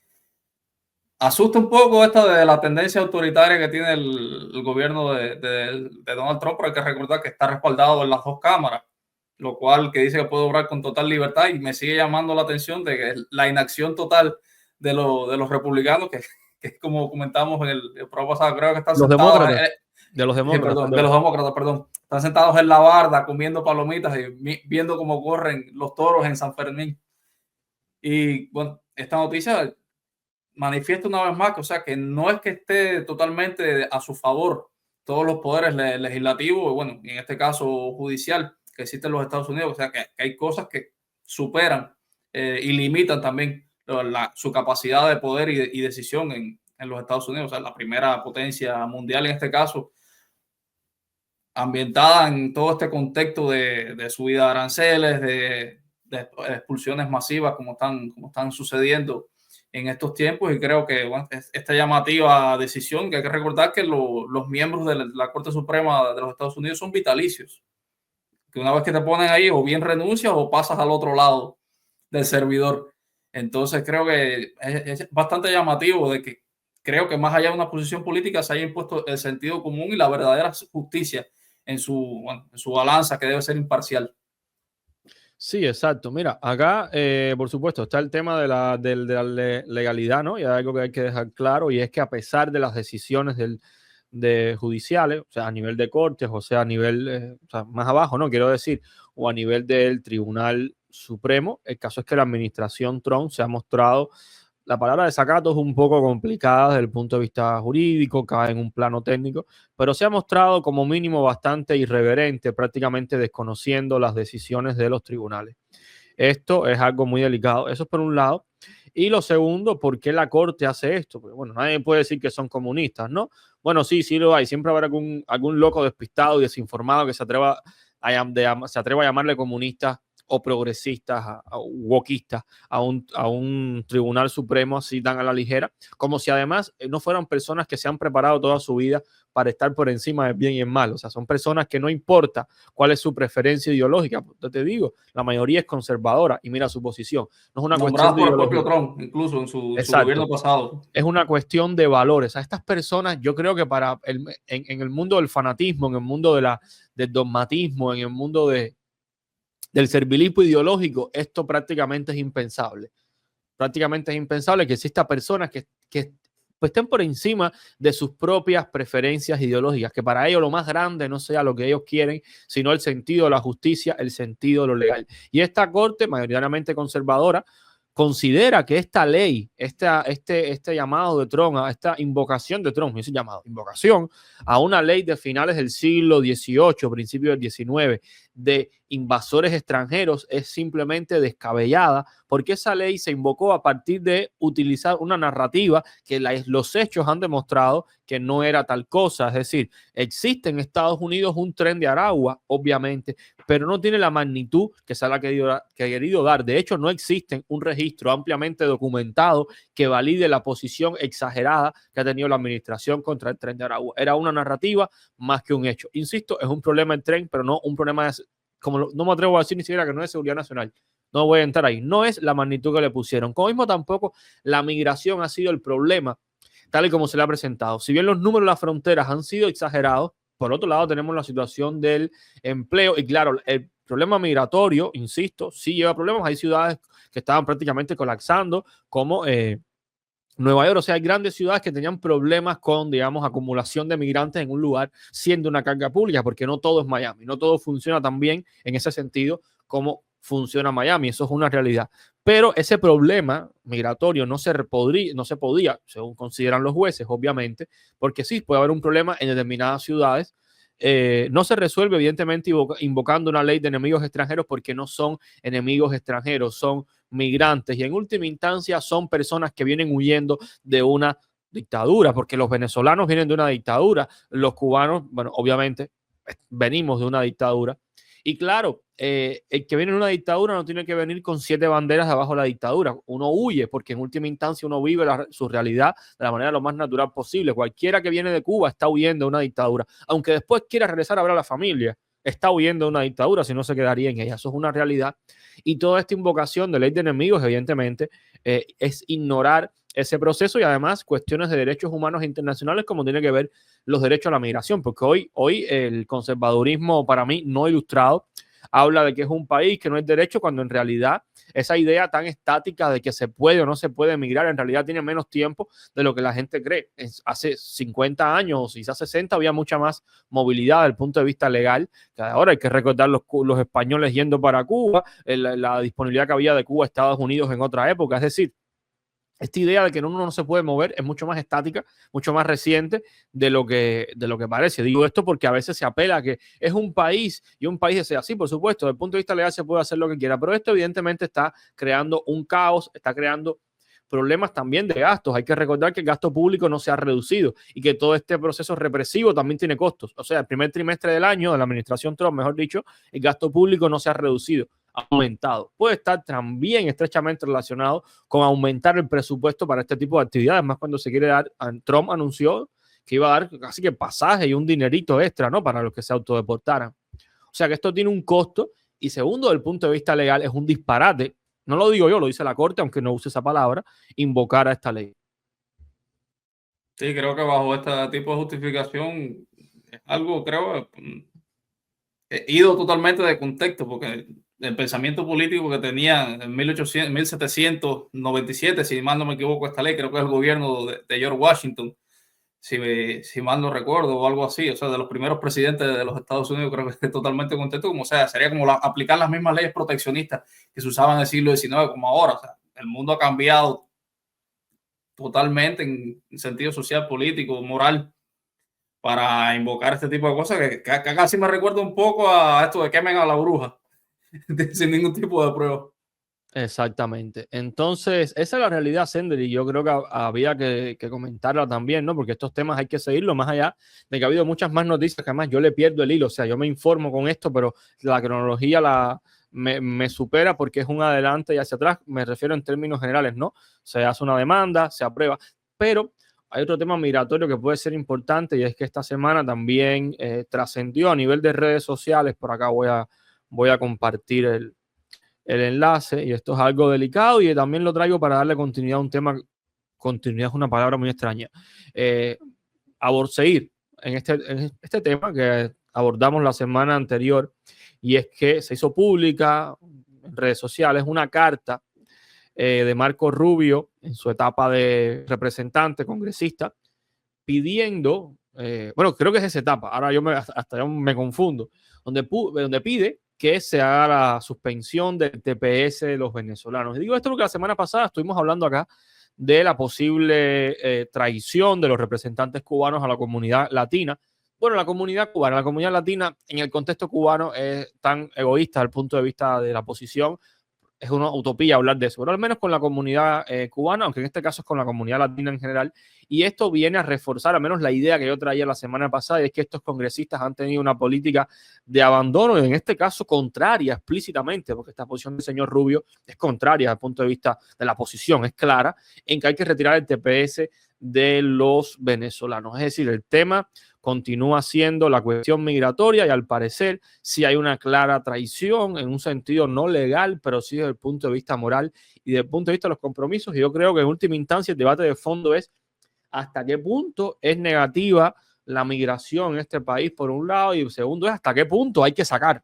Speaker 3: asusta un poco esta de la tendencia autoritaria que tiene el gobierno de Donald Trump, pero hay que recordar que está respaldado en las dos cámaras, lo cual que dice que puede obrar con total libertad, y me sigue llamando la atención de que la inacción total de los republicanos, que como comentamos en el programa pasado, creo que están
Speaker 2: Los
Speaker 3: sentados...
Speaker 2: demócratas, de los demócratas,
Speaker 3: perdón, de los demócratas, perdón. Están sentados en la barda comiendo palomitas y viendo cómo corren los toros en San Fermín. Y bueno, esta noticia manifiesta una vez más que, o sea, que no es que esté totalmente a su favor todos los poderes legislativos, bueno, y en este caso judicial, que existe en los Estados Unidos, o sea, que hay cosas que superan y limitan también su capacidad de poder y decisión en los Estados Unidos, o sea, la primera potencia mundial en este caso, ambientada en todo este contexto de subida de aranceles, de expulsiones masivas como están sucediendo en estos tiempos, y creo que bueno, esta llamativa decisión, que hay que recordar que los miembros de la Corte Suprema de los Estados Unidos son vitalicios, que una vez que te ponen ahí o bien renuncias o pasas al otro lado del servidor. Entonces creo que es bastante llamativo de que creo que más allá de una posición política se haya impuesto el sentido común y la verdadera justicia en su balanza, que debe ser imparcial.
Speaker 2: Sí, exacto. Mira, acá, por supuesto, está el tema de la legalidad, ¿no? Y hay algo que hay que dejar claro, y es que a pesar de las decisiones de judiciales, o sea, a nivel de cortes, o sea, a nivel, o sea, más abajo, ¿no? Quiero decir, o a nivel del Tribunal Supremo, el caso es que la administración Trump se ha mostrado, la palabra desacato es un poco complicada desde el punto de vista jurídico, cae en un plano técnico, pero se ha mostrado como mínimo bastante irreverente, prácticamente desconociendo las decisiones de los tribunales. Esto es algo muy delicado, eso es por un lado. Y lo segundo, ¿por qué la Corte hace esto? Porque, bueno, nadie puede decir que son comunistas, ¿no? Bueno, sí, sí lo hay. Siempre habrá algún loco despistado y desinformado que se atreva a llamarle comunistas o progresistas, a wokistas, a un tribunal supremo así tan a la ligera, como si además no fueran personas que se han preparado toda su vida para estar por encima del bien y el mal. O sea, son personas que no importa cuál es su preferencia ideológica. Te digo, la mayoría es conservadora y mira su posición. No es una cuestión
Speaker 3: Nombradas
Speaker 2: de
Speaker 3: por el
Speaker 2: ideología.
Speaker 3: propio Trump, incluso en su gobierno
Speaker 2: Exacto.
Speaker 3: pasado.
Speaker 2: Es una cuestión de valores. A estas personas, yo creo que en el mundo del fanatismo, en el mundo del dogmatismo, en el mundo del servilismo ideológico, esto prácticamente es impensable. Prácticamente es impensable que exista personas que pues estén por encima de sus propias preferencias ideológicas, que para ellos lo más grande no sea lo que ellos quieren, sino el sentido de la justicia, el sentido de lo legal. Y esta corte, mayoritariamente conservadora, considera que esta ley, este llamado de Trump, a esta invocación de Trump, ese llamado, invocación a una ley de finales del siglo XVIII, principios del XIX, de invasores extranjeros, es simplemente descabellada, porque esa ley se invocó a partir de utilizar una narrativa que los hechos han demostrado que no era tal cosa. Es decir, existe en Estados Unidos un tren de Aragua, obviamente, pero no tiene la magnitud que se le ha querido dar. De hecho, no existe un registro ampliamente documentado que valide la posición exagerada que ha tenido la administración contra el tren de Aragua. Era una narrativa más que un hecho. Insisto, es un problema el tren, pero no un problema no me atrevo a decir ni siquiera que no es seguridad nacional. No voy a entrar ahí. No es la magnitud que le pusieron. Como mismo tampoco la migración ha sido el problema, tal y como se le ha presentado. Si bien los números de las fronteras han sido exagerados, por otro lado tenemos la situación del empleo y claro, el problema migratorio, insisto, sí lleva problemas. Hay ciudades que estaban prácticamente colapsando, como Nueva York. O sea, hay grandes ciudades que tenían problemas con, digamos, acumulación de migrantes en un lugar siendo una carga pública, porque no todo es Miami, no todo funciona tan bien en ese sentido como funciona Miami. Eso es una realidad. Pero ese problema migratorio no se podía, según consideran los jueces, obviamente, porque sí, puede haber un problema en determinadas ciudades. No se resuelve, evidentemente, invocando una ley de enemigos extranjeros, porque no son enemigos extranjeros, son migrantes y en última instancia son personas que vienen huyendo de una dictadura, porque los venezolanos vienen de una dictadura, los cubanos, bueno, obviamente venimos de una dictadura. Y claro, el que viene de una dictadura no tiene que venir con 7 banderas debajo de la dictadura. Uno huye porque en última instancia uno vive su realidad de la manera lo más natural posible. Cualquiera que viene de Cuba está huyendo de una dictadura, aunque después quiera regresar a ver a la familia, está huyendo de una dictadura, si no se quedaría en ella. Eso es una realidad. Y toda esta invocación de ley de enemigos, evidentemente, es ignorar ese proceso y además cuestiones de derechos humanos internacionales, como tiene que ver los derechos a la migración, porque hoy el conservadurismo, para mí no ilustrado, habla de que es un país que no es derecho, cuando en realidad esa idea tan estática de que se puede o no se puede emigrar en realidad tiene menos tiempo de lo que la gente cree. Hace 50 años o quizás 60 había mucha más movilidad desde el punto de vista legal, que ahora hay que recordar los españoles yendo para Cuba, la disponibilidad que había de Cuba a Estados Unidos en otra época. Es decir, esta idea de que uno no se puede mover es mucho más estática, mucho más reciente de lo que parece. Digo esto porque a veces se apela a que es un país y un país sea así, por supuesto, desde el punto de vista legal se puede hacer lo que quiera, pero esto evidentemente está creando un caos, está creando problemas también de gastos. Hay que recordar que el gasto público no se ha reducido y que todo este proceso represivo también tiene costos. O sea, el primer trimestre del año de la administración Trump, mejor dicho, el gasto público no se ha reducido. aumentado. Puede estar también estrechamente relacionado con aumentar el presupuesto para este tipo de actividades, más cuando se quiere dar, Trump anunció que iba a dar casi que pasaje y un dinerito extra, ¿no? Para los que se autodeportaran. O sea que esto tiene un costo y segundo, desde el punto de vista legal, es un disparate. No lo digo yo, lo dice la Corte, aunque no use esa palabra, invocar a esta ley.
Speaker 3: Sí, creo que bajo este tipo de justificación es algo, creo, ido totalmente de contexto, porque el pensamiento político que tenía en 1797, si mal no me equivoco, esta ley, creo que es el gobierno de George Washington, si mal no recuerdo, o algo así, o sea, de los primeros presidentes de los Estados Unidos, creo que es totalmente contexto, como sea, sería como aplicar las mismas leyes proteccionistas que se usaban en el siglo XIX como ahora, o sea, el mundo ha cambiado totalmente en sentido social, político, moral, para invocar este tipo de cosas que casi me recuerda un poco a esto de quemen a la bruja sin ningún tipo de prueba.
Speaker 2: Exactamente. Entonces, esa es la realidad, Sender, y yo creo que había que comentarla también, ¿no? Porque estos temas hay que seguirlo más allá de que ha habido muchas más noticias que además yo le pierdo el hilo, o sea, yo me informo con esto, pero la cronología me supera porque es un adelante y hacia atrás, me refiero en términos generales, ¿no? Se hace una demanda, se aprueba, pero hay otro tema migratorio que puede ser importante y es que esta semana también trascendió a nivel de redes sociales, por acá voy a compartir el enlace, y esto es algo delicado y también lo traigo para darle continuidad a un tema. Continuidad es una palabra muy extraña. Seguir en este tema que abordamos la semana anterior, y es que se hizo pública en redes sociales una carta de Marco Rubio en su etapa de representante, congresista, pidiendo, bueno, creo que es esa etapa, ahora hasta yo me confundo, donde pide que se haga la suspensión del TPS de los venezolanos. Y digo esto porque la semana pasada estuvimos hablando acá de la posible traición de los representantes cubanos a la comunidad latina. Bueno, la comunidad cubana, la comunidad latina en el contexto cubano es tan egoísta desde el punto de vista de la posición. Es una utopía hablar de eso, pero al menos con la comunidad cubana, aunque en este caso es con la comunidad latina en general. Y esto viene a reforzar al menos la idea que yo traía la semana pasada, y es que estos congresistas han tenido una política de abandono, y en este caso contraria explícitamente, porque esta posición del señor Rubio es contraria desde el punto de vista de la posición, es clara, en que hay que retirar el TPS de los venezolanos. Es decir, el tema continúa siendo la cuestión migratoria, y al parecer sí hay una clara traición en un sentido no legal, pero sí desde el punto de vista moral y desde el punto de vista de los compromisos. Y yo creo que en última instancia el debate de fondo es hasta qué punto es negativa la migración en este país, por un lado, y segundo es hasta qué punto hay que sacar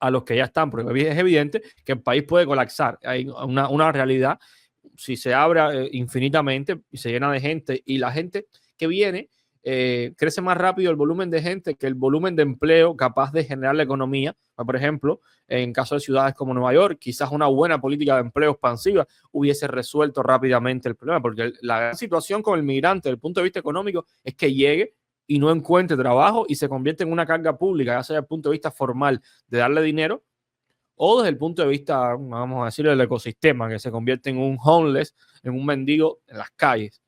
Speaker 2: a los que ya están, porque es evidente que el país puede colapsar. Hay una realidad, si se abre infinitamente y se llena de gente, y la gente que viene crece más rápido el volumen de gente que el volumen de empleo capaz de generar la economía. Por ejemplo, en caso de ciudades como Nueva York, quizás una buena política de empleo expansiva hubiese resuelto rápidamente el problema, porque la gran situación con el migrante desde el punto de vista económico es que llegue y no encuentre trabajo y se convierte en una carga pública, ya sea desde el punto de vista formal de darle dinero, o desde el punto de vista, vamos a decir, del ecosistema, que se convierte en un homeless, en un mendigo en las calles.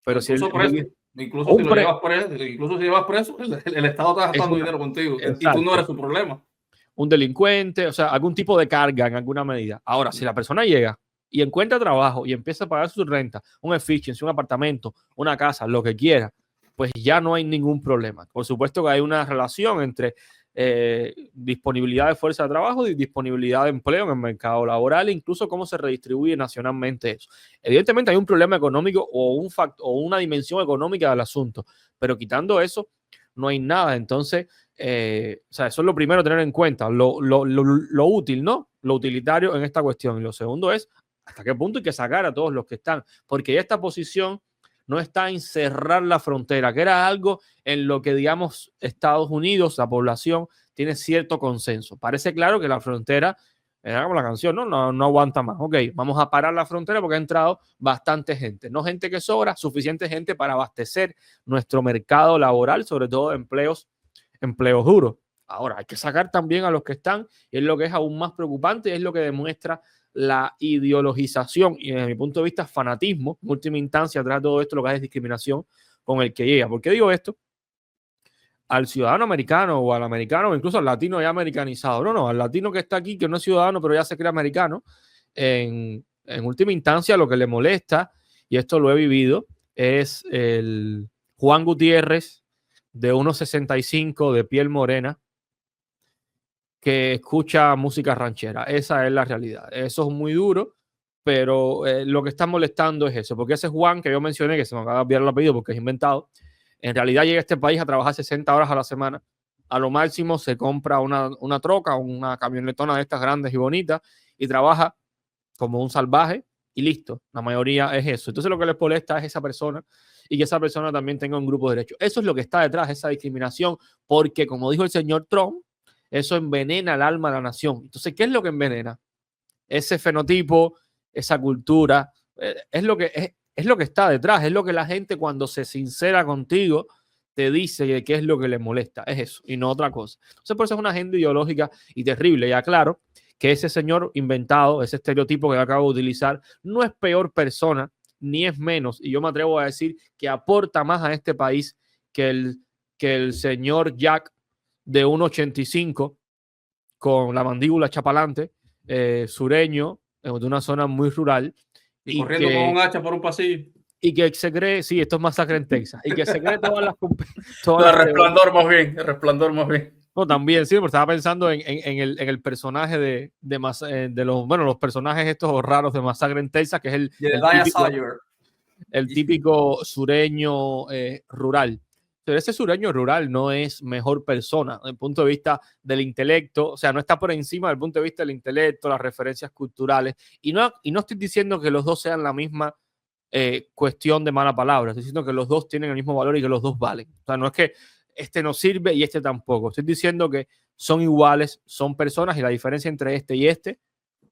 Speaker 2: Pero
Speaker 3: incluso
Speaker 2: si
Speaker 3: preso, incluso si lo llevas preso, incluso si llevas preso, el Estado está gastando dinero contigo y tú no eres su problema.
Speaker 2: Un delincuente, o sea, algún tipo de carga en alguna medida. Ahora, si la persona llega y encuentra trabajo y empieza a pagar su renta, un efficiency, un apartamento, una casa, lo que quiera, pues ya no hay ningún problema. Por supuesto que hay una relación entre disponibilidad de fuerza de trabajo y disponibilidad de empleo en el mercado laboral, e incluso cómo se redistribuye nacionalmente eso. Evidentemente hay un problema económico o una dimensión económica del asunto, pero quitando eso no hay nada. Entonces, o sea, eso es lo primero a tener en cuenta, lo útil, ¿no? Lo utilitario en esta cuestión. Y lo segundo es hasta qué punto hay que sacar a todos los que están, porque ya esta posición no está en cerrar la frontera, que era algo en lo que, digamos, Estados Unidos, la población, tiene cierto consenso. Parece claro que la frontera, era como la canción, no aguanta más. Ok, vamos a parar la frontera porque ha entrado bastante gente. No gente que sobra, suficiente gente para abastecer nuestro mercado laboral, sobre todo de empleos duros. Ahora, hay que sacar también a los que están, y es lo que es aún más preocupante, y es lo que demuestra la ideologización y, desde mi punto de vista, fanatismo, en última instancia, atrás de todo esto, lo que es discriminación con el que llega. ¿Por qué digo esto? al ciudadano americano o al americano o incluso al latino ya americanizado. No, al latino que está aquí, que no es ciudadano, pero ya se cree americano. En última instancia, lo que le molesta, y esto lo he vivido, es el Juan Gutiérrez de 1,65 de piel morena que escucha música ranchera. Esa es la realidad. Eso es muy duro, pero lo que está molestando es eso, porque ese Juan que yo mencioné, que se me acaba de olvidar el apellido porque es inventado, en realidad llega a este país a trabajar 60 horas a la semana. A lo máximo se compra una troca, una camionetona de estas grandes y bonitas y trabaja como un salvaje y listo. La mayoría es eso. Entonces lo que les molesta es esa persona y que esa persona también tenga un grupo de derechos. Eso es lo que está detrás de esa discriminación, porque como dijo el señor Trump, eso envenena el alma de la nación. Entonces, ¿qué es lo que envenena? Ese fenotipo, esa cultura, es lo que está detrás, es lo que la gente cuando se sincera contigo te dice qué es lo que le molesta, es eso y no otra cosa. Entonces, por eso es una agenda ideológica y terrible. Ya claro que ese señor inventado, ese estereotipo que acabo de utilizar, no es peor persona ni es menos, y yo me atrevo a decir que aporta más a este país que el señor Jack de 1,85 con la mandíbula chapalante, sureño, de una zona muy rural.
Speaker 3: Y corriendo con un hacha por un pasillo.
Speaker 2: Y que se cree, sí, esto es masacre en Texas, y que se cree todas las...
Speaker 3: El Resplandor más bien, el Resplandor más bien.
Speaker 2: No, también, sí, porque estaba pensando en el personaje de los personajes estos raros de Masacre en Texas, que es el típico sureño rural. Pero ese sureño rural no es mejor persona desde el punto de vista del intelecto, o sea, no está por encima del punto de vista del intelecto, las referencias culturales, y no estoy diciendo que los dos sean la misma cuestión de mala palabra, estoy diciendo que los dos tienen el mismo valor y que los dos valen. O sea, no es que este no sirve y este tampoco, estoy diciendo que son iguales, son personas, y la diferencia entre este y este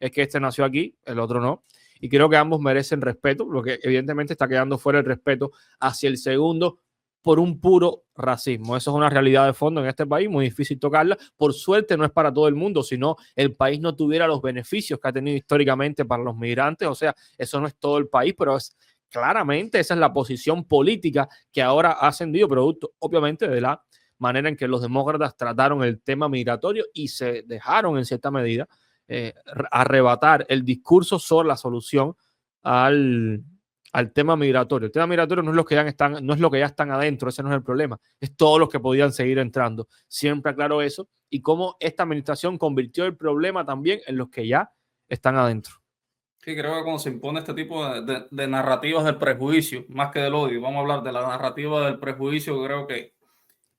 Speaker 2: es que este nació aquí, el otro no. Y creo que ambos merecen respeto, lo que evidentemente está quedando fuera el respeto hacia el segundo por un puro racismo. Eso es una realidad de fondo en este país, muy difícil tocarla. Por suerte no es para todo el mundo, sino el país no tuviera los beneficios que ha tenido históricamente para los migrantes. O sea, eso no es todo el país, pero claramente esa es la posición política que ahora ha ascendido, producto obviamente de la manera en que los demócratas trataron el tema migratorio y se dejaron en cierta medida arrebatar el discurso sobre la solución al tema migratorio. El tema migratorio no es lo que ya están adentro, ese no es el problema, es todos los que podían seguir entrando. Siempre aclaro eso y cómo esta administración convirtió el problema también en los que ya están adentro.
Speaker 3: Sí, creo que cuando se impone este tipo de narrativas del prejuicio, más que del odio, vamos a hablar de la narrativa del prejuicio, creo que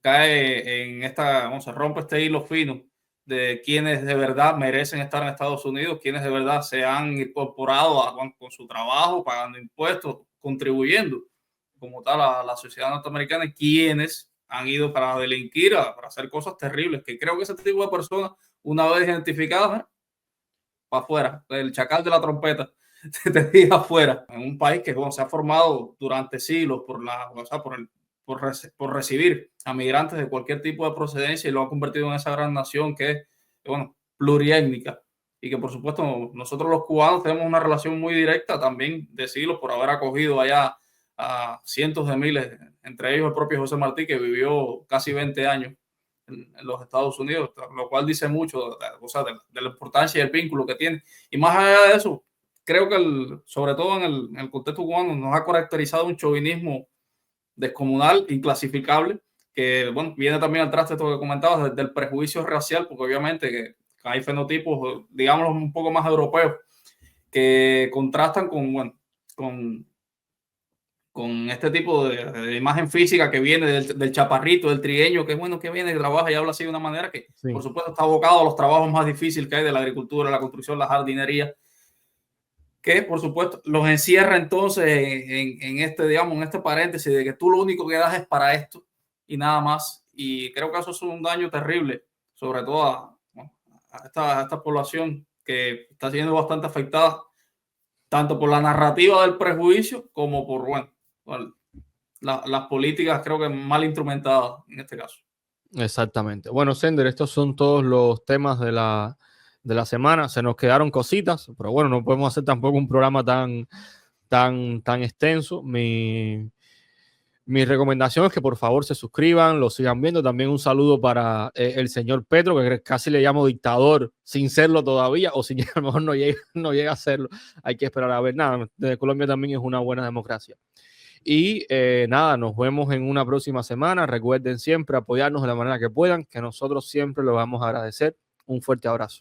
Speaker 3: cae en rompe este hilo fino de quienes de verdad merecen estar en Estados Unidos, quienes de verdad se han incorporado con su trabajo, pagando impuestos, contribuyendo como tal a la sociedad norteamericana, y quienes han ido para delinquir, para hacer cosas terribles, que creo que ese tipo de personas, una vez identificadas, para afuera, el chacal de la trompeta, te diga afuera, en un país que se ha formado durante siglos por recibir a migrantes de cualquier tipo de procedencia, y lo ha convertido en esa gran nación que es, pluriétnica, y que por supuesto nosotros los cubanos tenemos una relación muy directa también de siglos por haber acogido allá a cientos de miles, entre ellos el propio José Martí, que vivió casi 20 años en los Estados Unidos, lo cual dice mucho de la importancia y el vínculo que tiene. Y más allá de eso, creo que sobre todo en el contexto cubano nos ha caracterizado un chauvinismo descomunal, inclasificable, que viene también al traste de esto que comentabas, del prejuicio racial, porque obviamente que hay fenotipos, digámoslo, un poco más europeos, que contrastan con este tipo de imagen física que viene del chaparrito, del trigueño, que viene, que trabaja y habla así de una manera que, sí, por supuesto, está abocado a los trabajos más difíciles que hay de la agricultura, la construcción, la jardinería, que por supuesto los encierra entonces en este paréntesis de que tú lo único que das es para esto y nada más. Y creo que eso es un daño terrible, sobre todo a esta población que está siendo bastante afectada, tanto por la narrativa del prejuicio como por las políticas, creo que mal instrumentadas en este caso.
Speaker 2: Exactamente. Bueno, Sender, estos son todos los temas de la semana. Se nos quedaron cositas, pero bueno, no podemos hacer tampoco un programa tan extenso. Mi Mi recomendación es que por favor se suscriban, lo sigan viendo. También un saludo para el señor Petro, que casi le llamo dictador sin serlo todavía, o si a lo mejor no llega a serlo. Hay que esperar a ver. Nada, desde Colombia también es una buena democracia. Y nada, nos vemos en una próxima semana. Recuerden siempre apoyarnos de la manera que puedan, que nosotros siempre lo vamos a agradecer. Un fuerte abrazo.